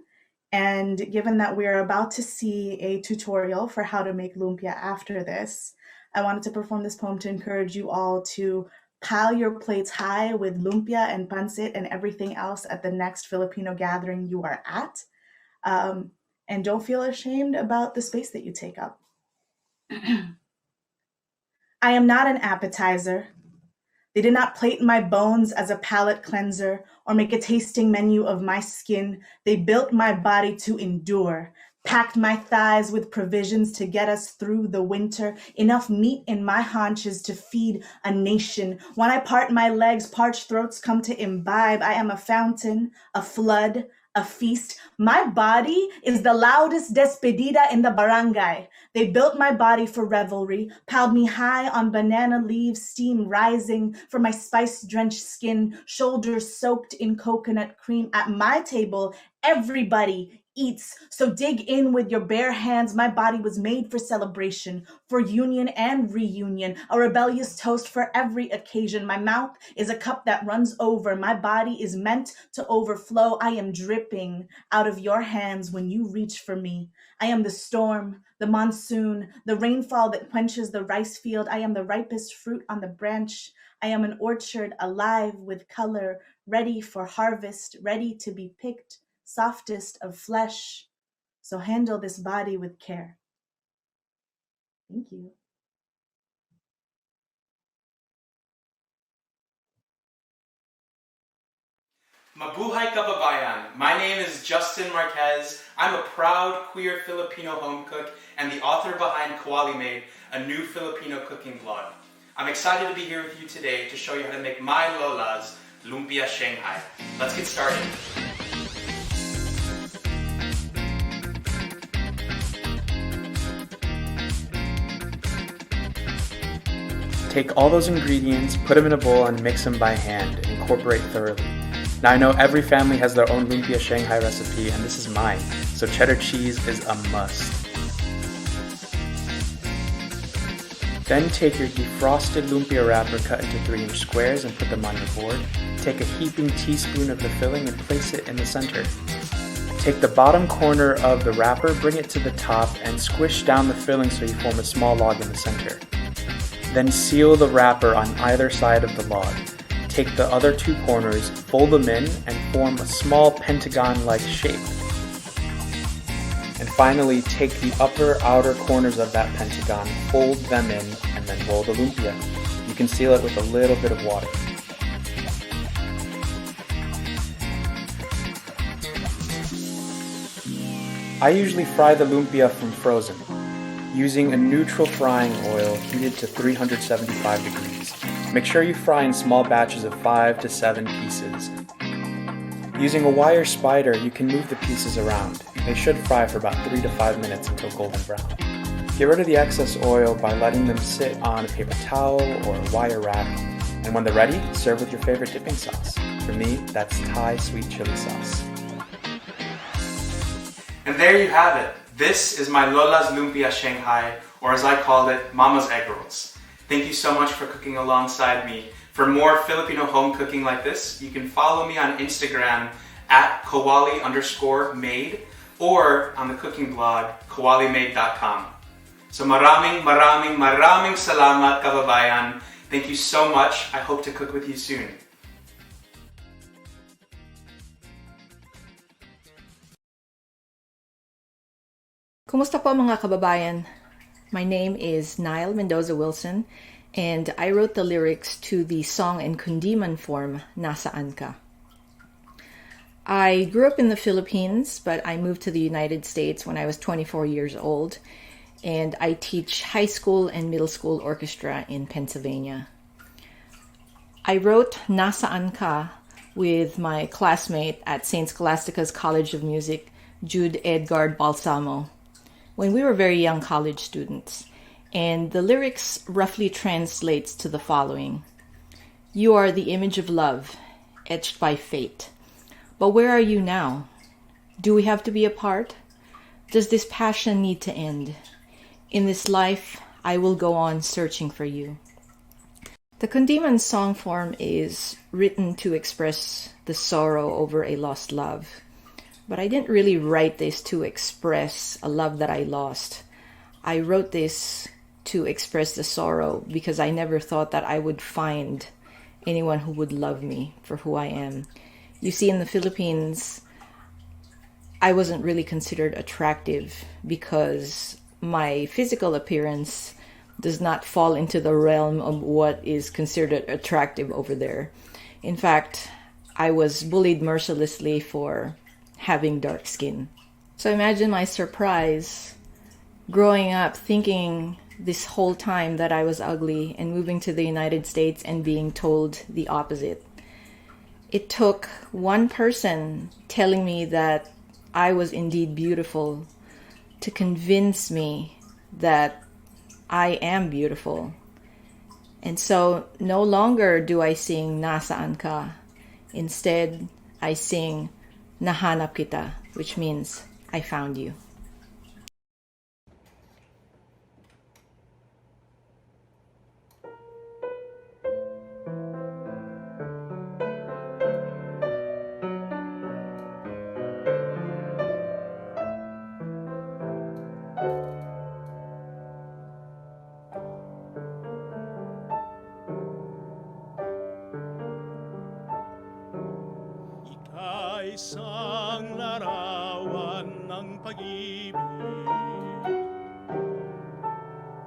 And given that we're about to see a tutorial for how to make lumpia after this, I wanted to perform this poem to encourage you all to pile your plates high with lumpia and pancit and everything else at the next Filipino gathering you are at. And don't feel ashamed about the space that you take up. I am not an appetizer. They did not plate my bones as a palate cleanser or make a tasting menu of my skin. They built my body to endure, packed my thighs with provisions to get us through the winter, enough meat in my haunches to feed a nation. When I part my legs, parched throats come to imbibe. I am a fountain, a flood, a feast. My body is the loudest despedida in the barangay. They built my body for revelry, piled me high on banana leaves, steam rising from my spice-drenched skin, shoulders soaked in coconut cream. At my table, everybody eats. So dig in with your bare hands. My body was made for celebration, for union and reunion, a rebellious toast for every occasion. My mouth is a cup that runs over. My body is meant to overflow. I am dripping out of your hands when you reach for me. I am the storm, the monsoon, the rainfall that quenches the rice field. I am the ripest fruit on the branch. I am an orchard alive with color, ready for harvest, ready to be picked, softest of flesh. So handle this body with care. Thank you. Mabuhay Kababayan. My name is Justin Marquez. I'm a proud queer Filipino home cook and the author behind Kawali Made, a new Filipino cooking blog. I'm excited to be here with you today to show you how to make my lola's lumpia Shanghai. Let's get started. Take all those ingredients, put them in a bowl, and mix them by hand and incorporate thoroughly. Now I know every family has their own lumpia Shanghai recipe, and this is mine, so cheddar cheese is a must. Then take your defrosted lumpia wrapper cut into 3-inch squares and put them on your board. Take a heaping teaspoon of the filling and place it in the center. Take the bottom corner of the wrapper, bring it to the top, and squish down the filling so you form a small log in the center. Then seal the wrapper on either side of the log. Take the other 2 corners, fold them in, and form a small pentagon-like shape. And finally, take the outer corners of that pentagon, fold them in, and then roll the lumpia. You can seal it with a little bit of water. I usually fry the lumpia from frozen, using a neutral frying oil heated to 375 degrees. Make sure you fry in small batches of 5 to 7 pieces. Using a wire spider, you can move the pieces around. They should fry for about 3 to 5 minutes until golden brown. Get rid of the excess oil by letting them sit on a paper towel or a wire rack. And when they're ready, serve with your favorite dipping sauce. For me, that's Thai sweet chili sauce. And there you have it. This is my Lola's Lumpia Shanghai, or as I call it, Mama's Egg Rolls. Thank you so much for cooking alongside me. For more Filipino home cooking like this, you can follow me on Instagram at kawali_made or on the cooking blog, kawalimade.com. So maraming salamat, Kababayan. Thank you so much. I hope to cook with you soon. Kumusta po mga kababayan? My name is Noelle Mendoza Wilson, and I wrote the lyrics to the song in Kundiman form, Nasaan Ka? I grew up in the Philippines, but I moved to the United States when I was 24 years old, and I teach high school and middle school orchestra in Pennsylvania. I wrote Nasaan Ka with my classmate at St. Scholastica's College of Music, Jude Edgard Balsamo, when we were very young college students. And the lyrics roughly translates to the following. You are the image of love, etched by fate. But where are you now? Do we have to be apart? Does this passion need to end? In this life, I will go on searching for you. The Kundiman song form is written to express the sorrow over a lost love. But I didn't really write this to express a love that I lost. I wrote this to express the sorrow because I never thought that I would find anyone who would love me for who I am. You see, in the Philippines, I wasn't really considered attractive because my physical appearance does not fall into the realm of what is considered attractive over there. In fact, I was bullied mercilessly for having dark skin. So imagine my surprise growing up thinking this whole time that I was ugly and moving to the United States and being told the opposite. It took one person telling me that I was indeed beautiful to convince me that I am beautiful. And so no longer do I sing Nasaan Ka. Instead, I sing Nahanap Kita, which means I found you. Isang larawan ng pag-ibig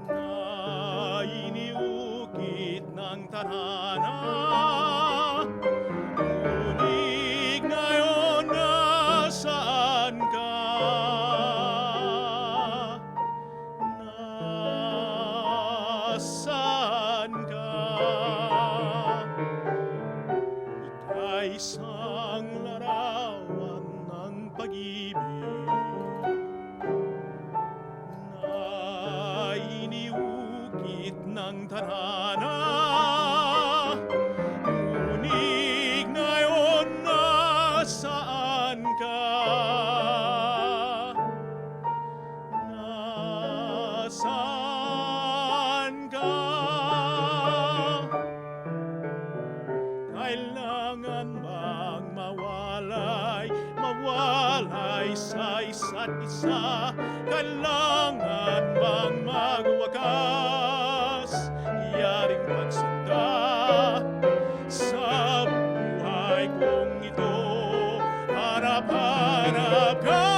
na iniukit ng tadhana. Ngunit ngayon nasaan ka? Nasaan ka? Ika'y isang larawan ng pag-ibig na iniukit ng tadhana. sana. Ngunit ngayon nasaan ka? Nasaan ka? Kailangan bang mawalay sa isa't isa? Kailangan bang magwakas? Yaring pagsinta sa buhay kong ito. Hanap-hanap ka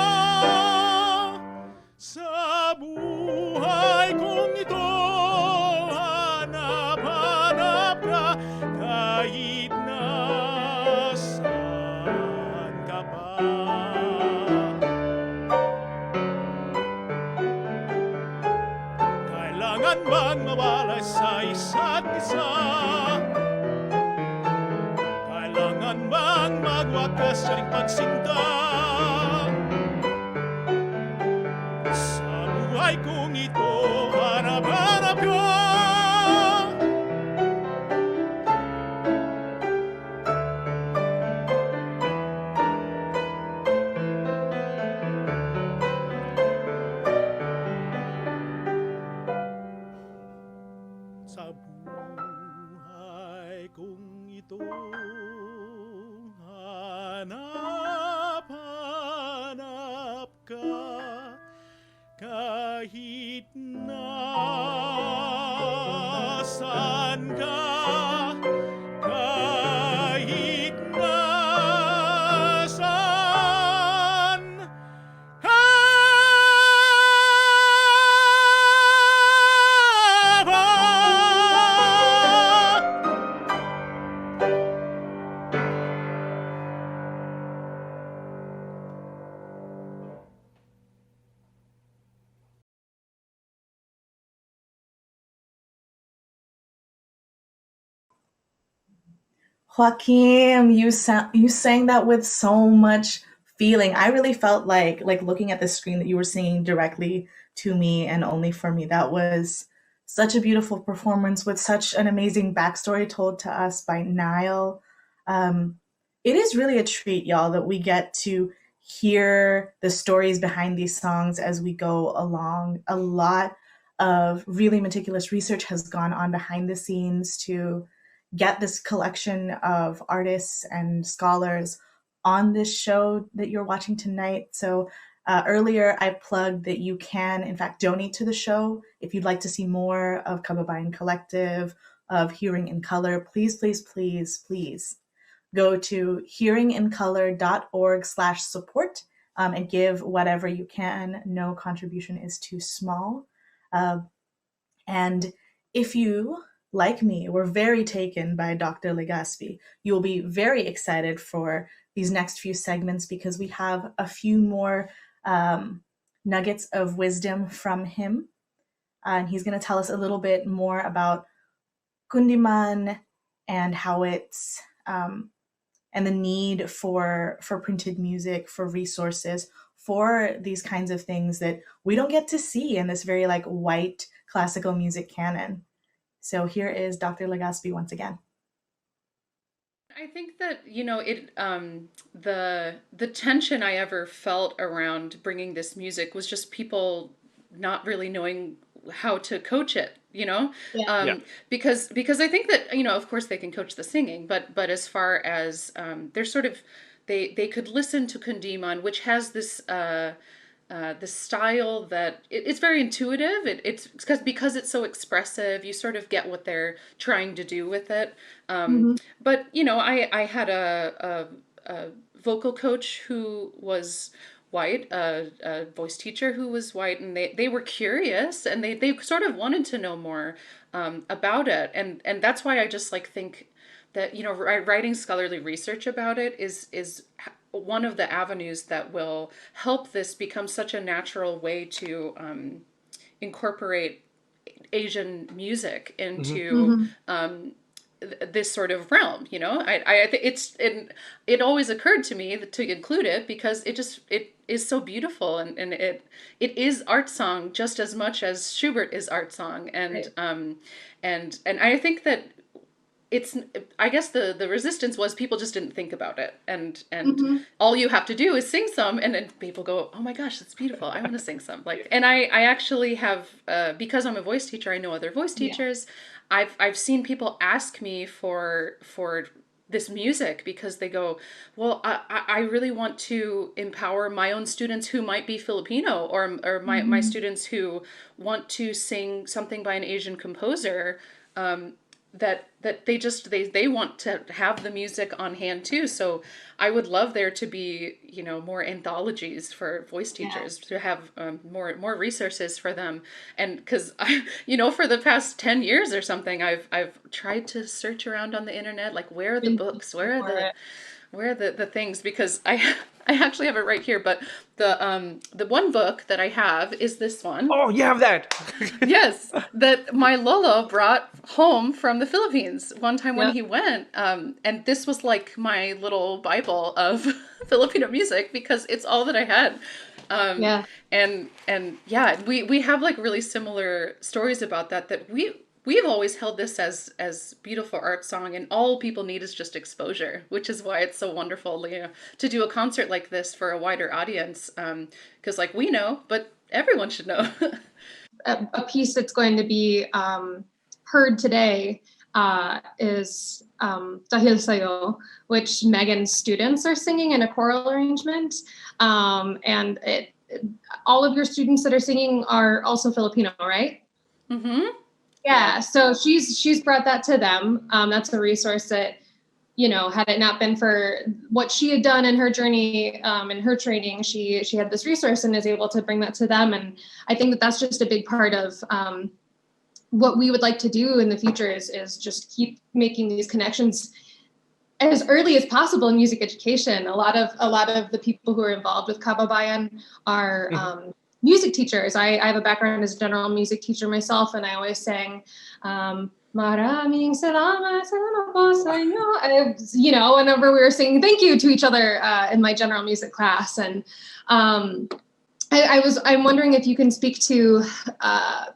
sa buhay kong ito. Hanap-hanap ka kahit nasaan ka pa. Kailangan bang mawalay sa isa't isa? Kailangan bang magwakas sa ring pagsinta? Sa buhay kong ito, hanap-hanap ka. Sa buhay kong ito, hanap-hanap ka kahit nasaan ka, kahit nasaan ka pa. Joaquim, you sang that with so much feeling. I really felt like looking at the screen that you were singing directly to me and only for me. That was such a beautiful performance with such an amazing backstory told to us by Niall. It is really a treat, y'all, that we get to hear the stories behind these songs as we go along. A lot of really meticulous research has gone on behind the scenes to get this collection of artists and scholars on this show that you're watching tonight. So earlier I plugged that you can, in fact, donate to the show if you'd like to see more of Kababayan Collective, of Hearing in Color. Please, please, please, please go to hearingincolor.org/support and give whatever you can. No contribution is too small. And if you, like me, were very taken by Dr. Legaspi, you will be very excited for these next few segments because we have a few more nuggets of wisdom from him. And he's going to tell us a little bit more about Kundiman and how it's and the need for printed music, for resources, for these kinds of things that we don't get to see in this very like white classical music canon. So here is Dr. Legaspi once again. I think that, you know, the tension I ever felt around bringing this music was just people not really knowing how to coach it, you know? Because I think that, you know, of course they can coach the singing, but as far as they're sort of, they could listen to Kundiman, which has this the style that it's very intuitive. It's because it's so expressive. You sort of get what they're trying to do with it. But you know, I had a vocal coach who was white, a voice teacher who was white, and they were curious and they sort of wanted to know more about it, and that's why I just like think that, you know, writing scholarly research about it is one of the avenues that will help this become such a natural way to incorporate Asian music into this sort of realm. You know, I think it always occurred to me to include it because it is so beautiful, and it is art song just as much as Schubert is art song, and And I think that I guess the resistance was people just didn't think about it, and all you have to do is sing some, and then people go, oh my gosh, that's beautiful, I want to sing some. Like, and I actually have, because I'm a voice teacher, I know other voice teachers. I've seen people ask me for this music because they go, well, I really want to empower my own students who might be Filipino, or my students who want to sing something by an Asian composer, that they want to have the music on hand too. So I would love there to be, more anthologies for voice teachers, to have more resources for them. And because for the past 10 years or something, I've tried to search around on the internet, like, where are the books, where are the things, because I actually have it right here, but the one book that I have is this one. Oh, you have that? Yes, that my Lolo brought home from the Philippines one time when he went, and this was like my little Bible of Filipino music, because it's all that I had. And we have like really similar stories about that we've always held this as beautiful art song, and all people need is just exposure, which is why it's so wonderful, to do a concert like this for a wider audience, because like, we know, but everyone should know. A piece that's going to be heard today is Dahil Sayo, which Megan's students are singing in a choral arrangement, and all of your students that are singing are also Filipino, right? Mm-hmm. Yeah, so she's brought that to them. That's a resource that, had it not been for what she had done in her journey, in her training, she had this resource and is able to bring that to them. And I think that that's just a big part of what we would like to do in the future is just keep making these connections as early as possible in music education. A lot of the people who are involved with Kababayan are music teachers. I have a background as a general music teacher myself, and I always sang, maraming salamat po sa inyo. Whenever we were singing thank you to each other in my general music class. And I'm wondering if you can speak to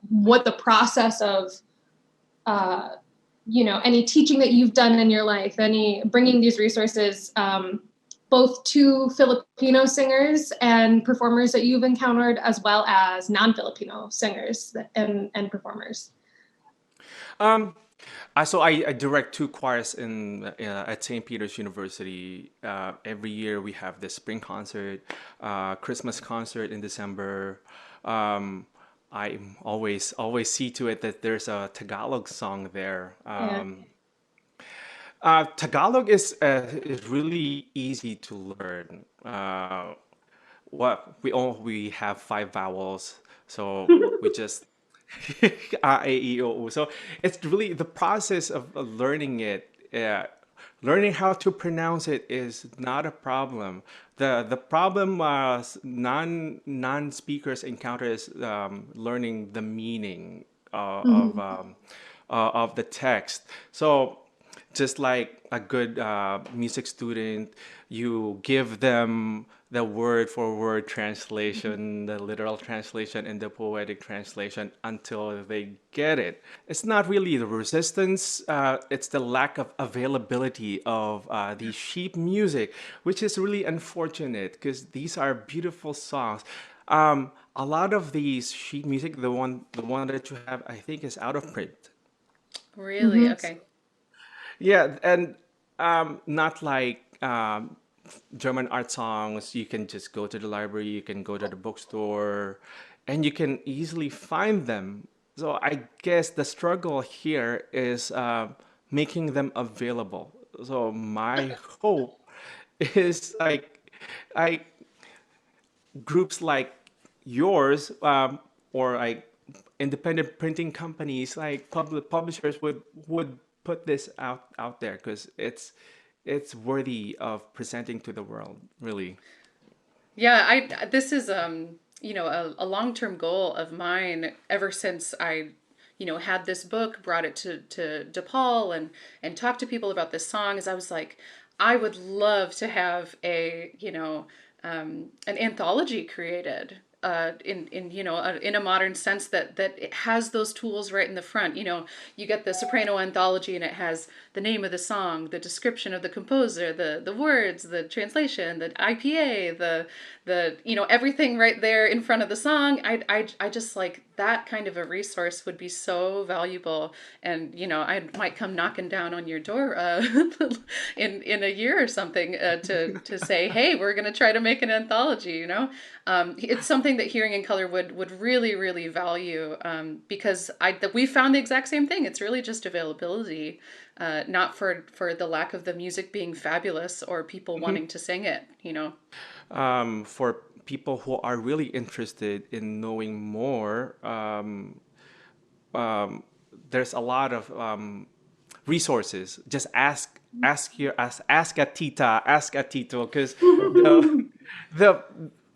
what the process of any teaching that you've done in your life, any bringing these resources both to Filipino singers and performers that you've encountered, as well as non-Filipino singers and performers. So I direct 2 choirs at St. Peter's University. Every year we have this spring concert, Christmas concert in December. I always see to it that there's a Tagalog song there. Tagalog is really easy to learn. We have 5 vowels, so we just A, E, I, O, U. So it's really the process of learning it. Learning how to pronounce it is not a problem. The problem non-speakers encounter is learning the meaning of the text. So just like a good music student, you give them the word for word translation, the literal translation, and the poetic translation until they get it. It's not really the resistance, it's the lack of availability of the sheet music, which is really unfortunate because these are beautiful songs. A lot of these sheet music, the one that you have, I think, is out of print. Really? Okay. Yeah, and not like German art songs. You can just go to the library, you can go to the bookstore, and you can easily find them. So I guess the struggle here is making them available. So my hope is groups like yours, or like independent printing companies, like publishers would put this out there, because it's worthy of presenting to the world, really. Yeah, this is a long-term goal of mine ever since I had this book, brought it to DePaul and talked to people about this song. As I was like, I would love to have an anthology created in a modern sense that it has those tools right in the front. You get the soprano anthology, and it has the name of the song, the description of the composer, the words, the translation, the IPA, the everything right there in front of the song. I just like that kind of a resource would be so valuable. And I might come knocking down on your door in a year or something to say, hey, we're going to try to make an anthology. It's something that Hearing in Color would really, really value, because we found the exact same thing. It's really just availability, not for the lack of the music being fabulous or people wanting to sing it. For people who are really interested in knowing more, there's a lot of resources. Just ask a tita, ask a tito, because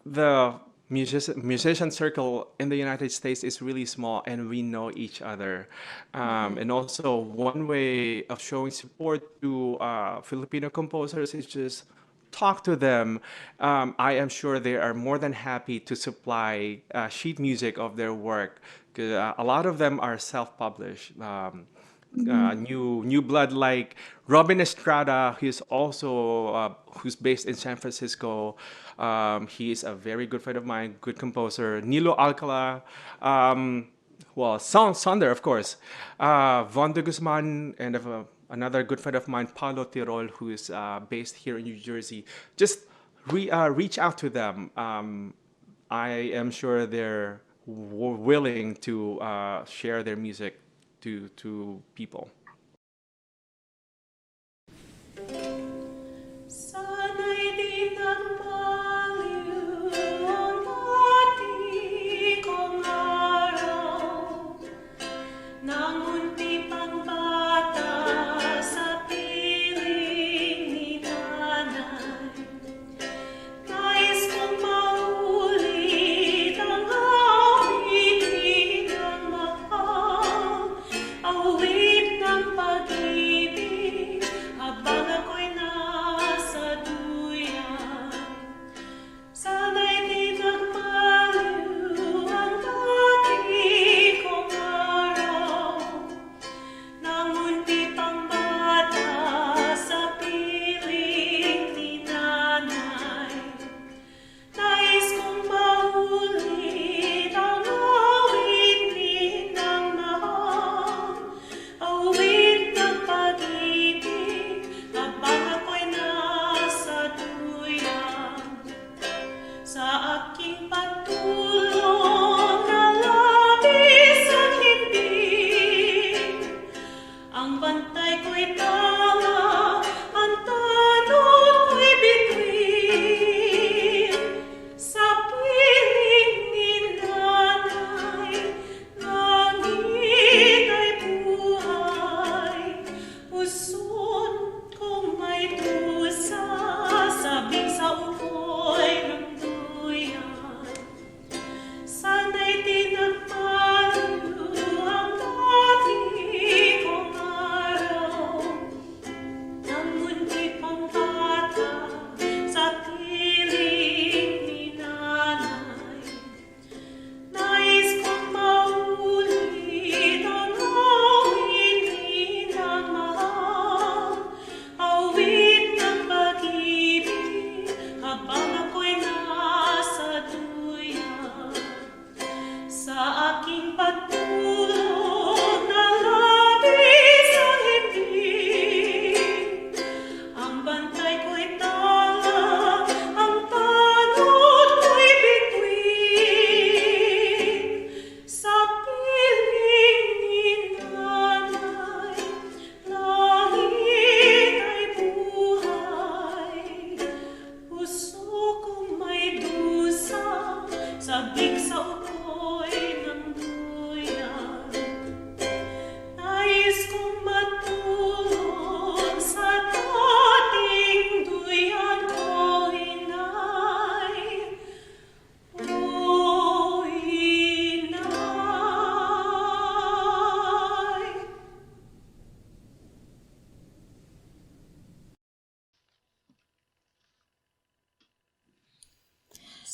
the musician circle in the United States is really small, and we know each other. And also, one way of showing support to Filipino composers is just talk to them. I am sure they are more than happy to supply sheet music of their work. A lot of them are self-published. New blood like Robin Estrada, who's based in San Francisco. He is a very good friend of mine, good composer. Nilo Alcala, Sonder, of course. Von de Guzman, and another good friend of mine, Paulo Tirol, who is based here in New Jersey. Just reach out to them. I am sure they're willing to share their music to people.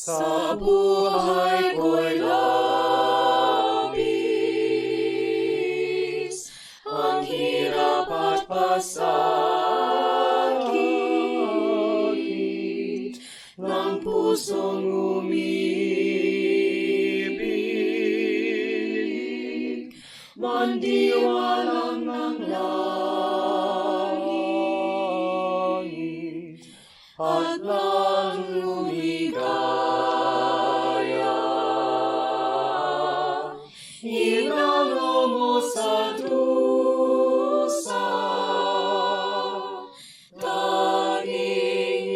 Sa buhay ko'y labis, ang hirap at pasakit ng pusong umibig, mandiwalang ng langit at lang lumigaya. Inalo mo sa dusa, tanging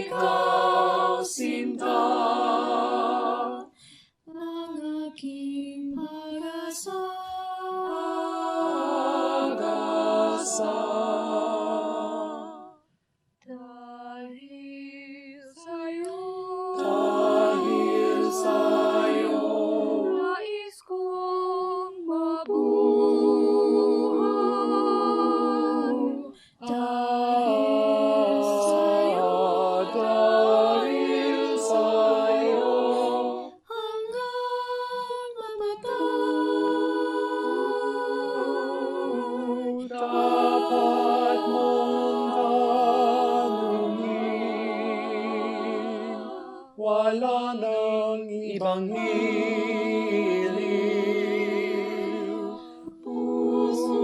ikaw sinta, ng aking pag-asa. Dahil sa'yo, nais kong mabuhay. Dahil sa'yo, hanggang mamatay. Dapat mong tanungin, wala nang ibang hiliw. Puso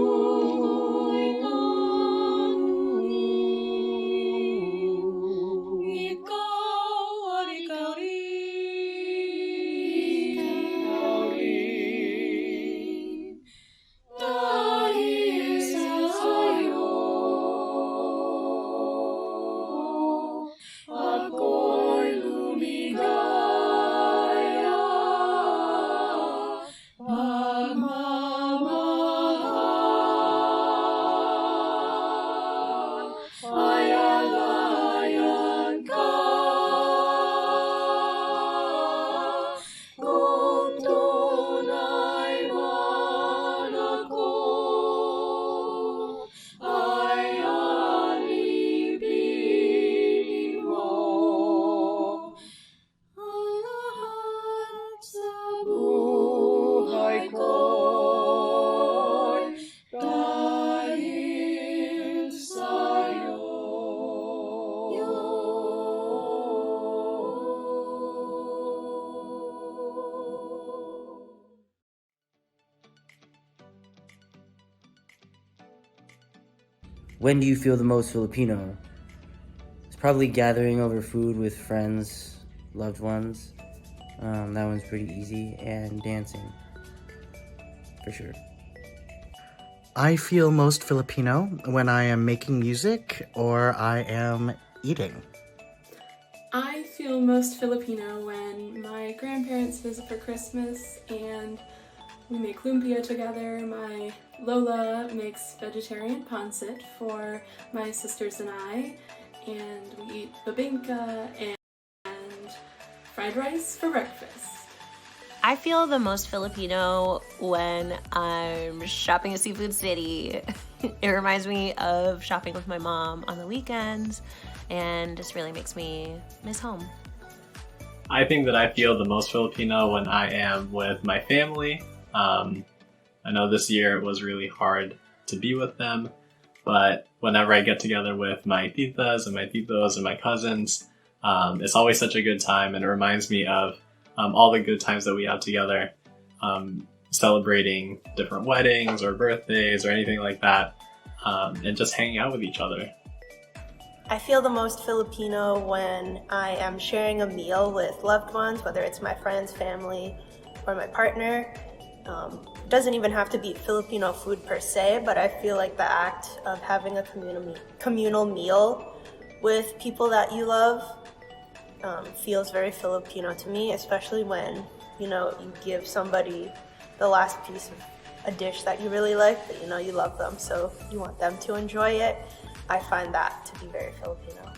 ko'y tanungin, ikaw at ikaw rin. Dahil sa'yo, ako'y lumigaya. Pagmamahal ay alayan ka. Kung tunay man ako, ay alipin mo ang lahat sa buhay ko'y dahil sa'yo. When do you feel the most Filipino? It's probably gathering over food with friends, loved ones. That one's pretty easy. And dancing, for sure. I feel most Filipino when I am making music or I am eating. I feel most Filipino when my grandparents visit for Christmas and we make lumpia together. My Lola makes vegetarian pancit for my sisters and I, and we eat babinka and fried rice for breakfast. I feel the most Filipino when I'm shopping at Seafood City. It reminds me of shopping with my mom on the weekends and just really makes me miss home. I think that I feel the most Filipino when I am with my family. I know this year it was really hard to be with them, but whenever I get together with my titas and my titos and my cousins, it's always such a good time, and it reminds me of all the good times that we have together, celebrating different weddings or birthdays or anything like that, and just hanging out with each other. I feel the most Filipino when I am sharing a meal with loved ones, whether it's my friends, family, or my partner. It doesn't even have to be Filipino food per se, but I feel like the act of having a communal meal with people that you love feels very Filipino to me, especially when, you give somebody the last piece of a dish that you really like, but you love them, so you want them to enjoy it. I find that to be very Filipino.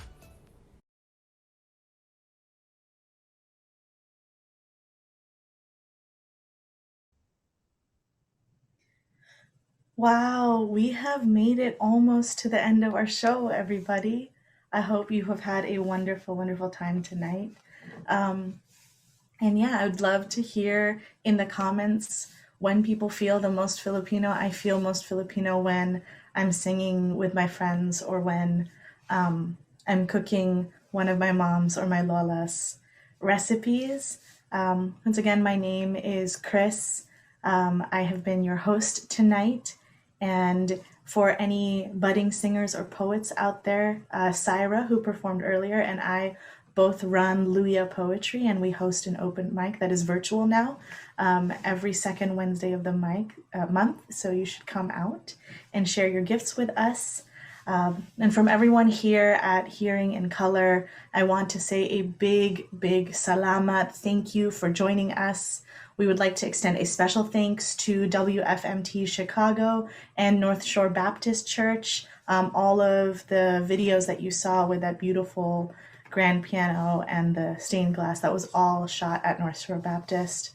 Wow, we have made it almost to the end of our show, everybody. I hope you have had a wonderful, wonderful time tonight. And yeah, I would love to hear in the comments when people feel the most Filipino. I feel most Filipino when I'm singing with my friends or when I'm cooking one of my mom's or my lola's recipes. Once again, my name is Chris. I have been your host tonight. And for any budding singers or poets out there, Czaerra, who performed earlier, and I both run Luya Poetry, and we host an open mic that is virtual now every second Wednesday of the month. So you should come out and share your gifts with us. And from everyone here at Hearing in Color, I want to say a big, big salamat. Thank you for joining us. We would like to extend a special thanks to WFMT Chicago and North Shore Baptist Church. All of the videos that you saw with that beautiful grand piano and the stained glass, that was all shot at North Shore Baptist.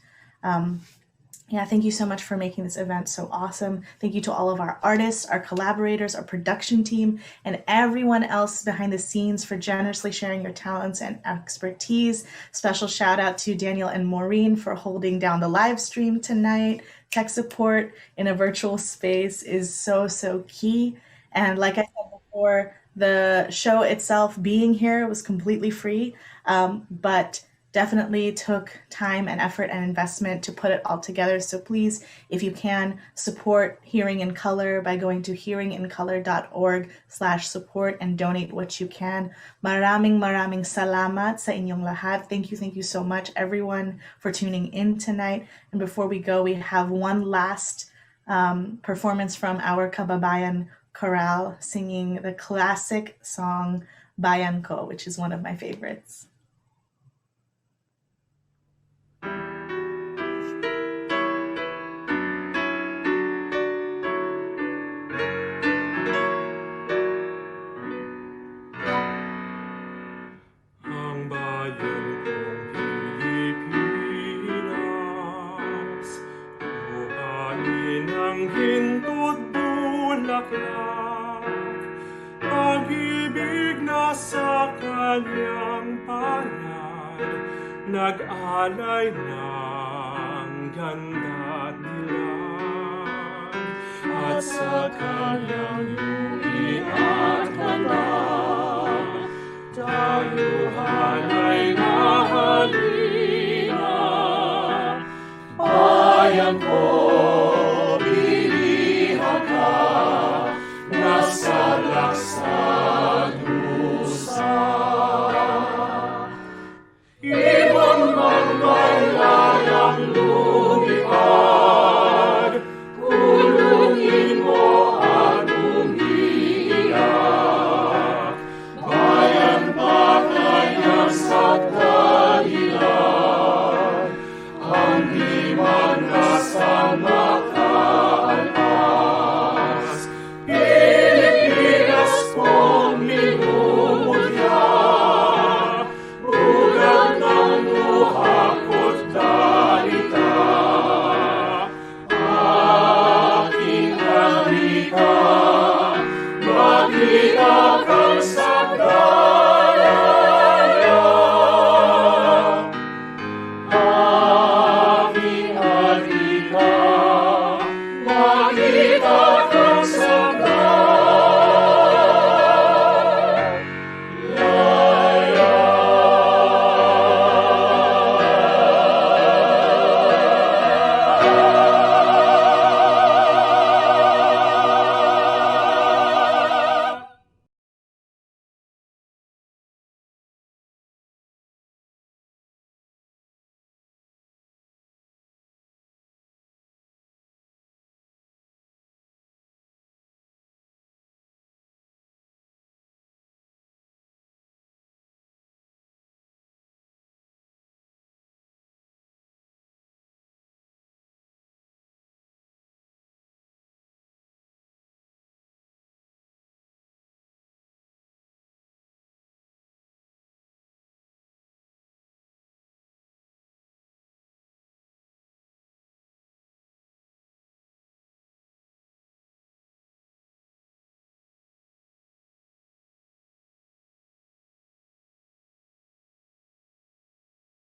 Yeah, thank you so much for making this event so awesome. Thank you to all of our artists, our collaborators, our production team, and everyone else behind the scenes for generously sharing your talents and expertise. Special shout out to Daniel and Maureen for holding down the live stream tonight. Tech support in a virtual space is so, so key. And like I said before, the show itself being here was completely free, but definitely took time and effort and investment to put it all together. So please, if you can, support Hearing in Color by going to hearingincolor.org/support and donate what you can. Maraming salamat sa inyong lahat. Thank you so much, everyone, for tuning in tonight. And before we go, we have one last performance from our Kababayan chorale singing the classic song Bayan Ko, which is one of my favorites. Ang bayan kong Pilipinas, buhayin ang hintod bulaklak, pag-ibig na sa kanyang palad, nag-alay ng ganda at dilag, at sa kanyang luwi at ganda, dayuhan ay nahalina. Bayan ko, bilihan ka, nasa laksad lusa. Ibon man layang lumipad, kulungin mo at umiiyak. Bayan pa kanyang sa kanilang, ang di man kasama kaalas. Pilipinas kong minumulya, ugat ng luha ko't dalita. Aking halika, makita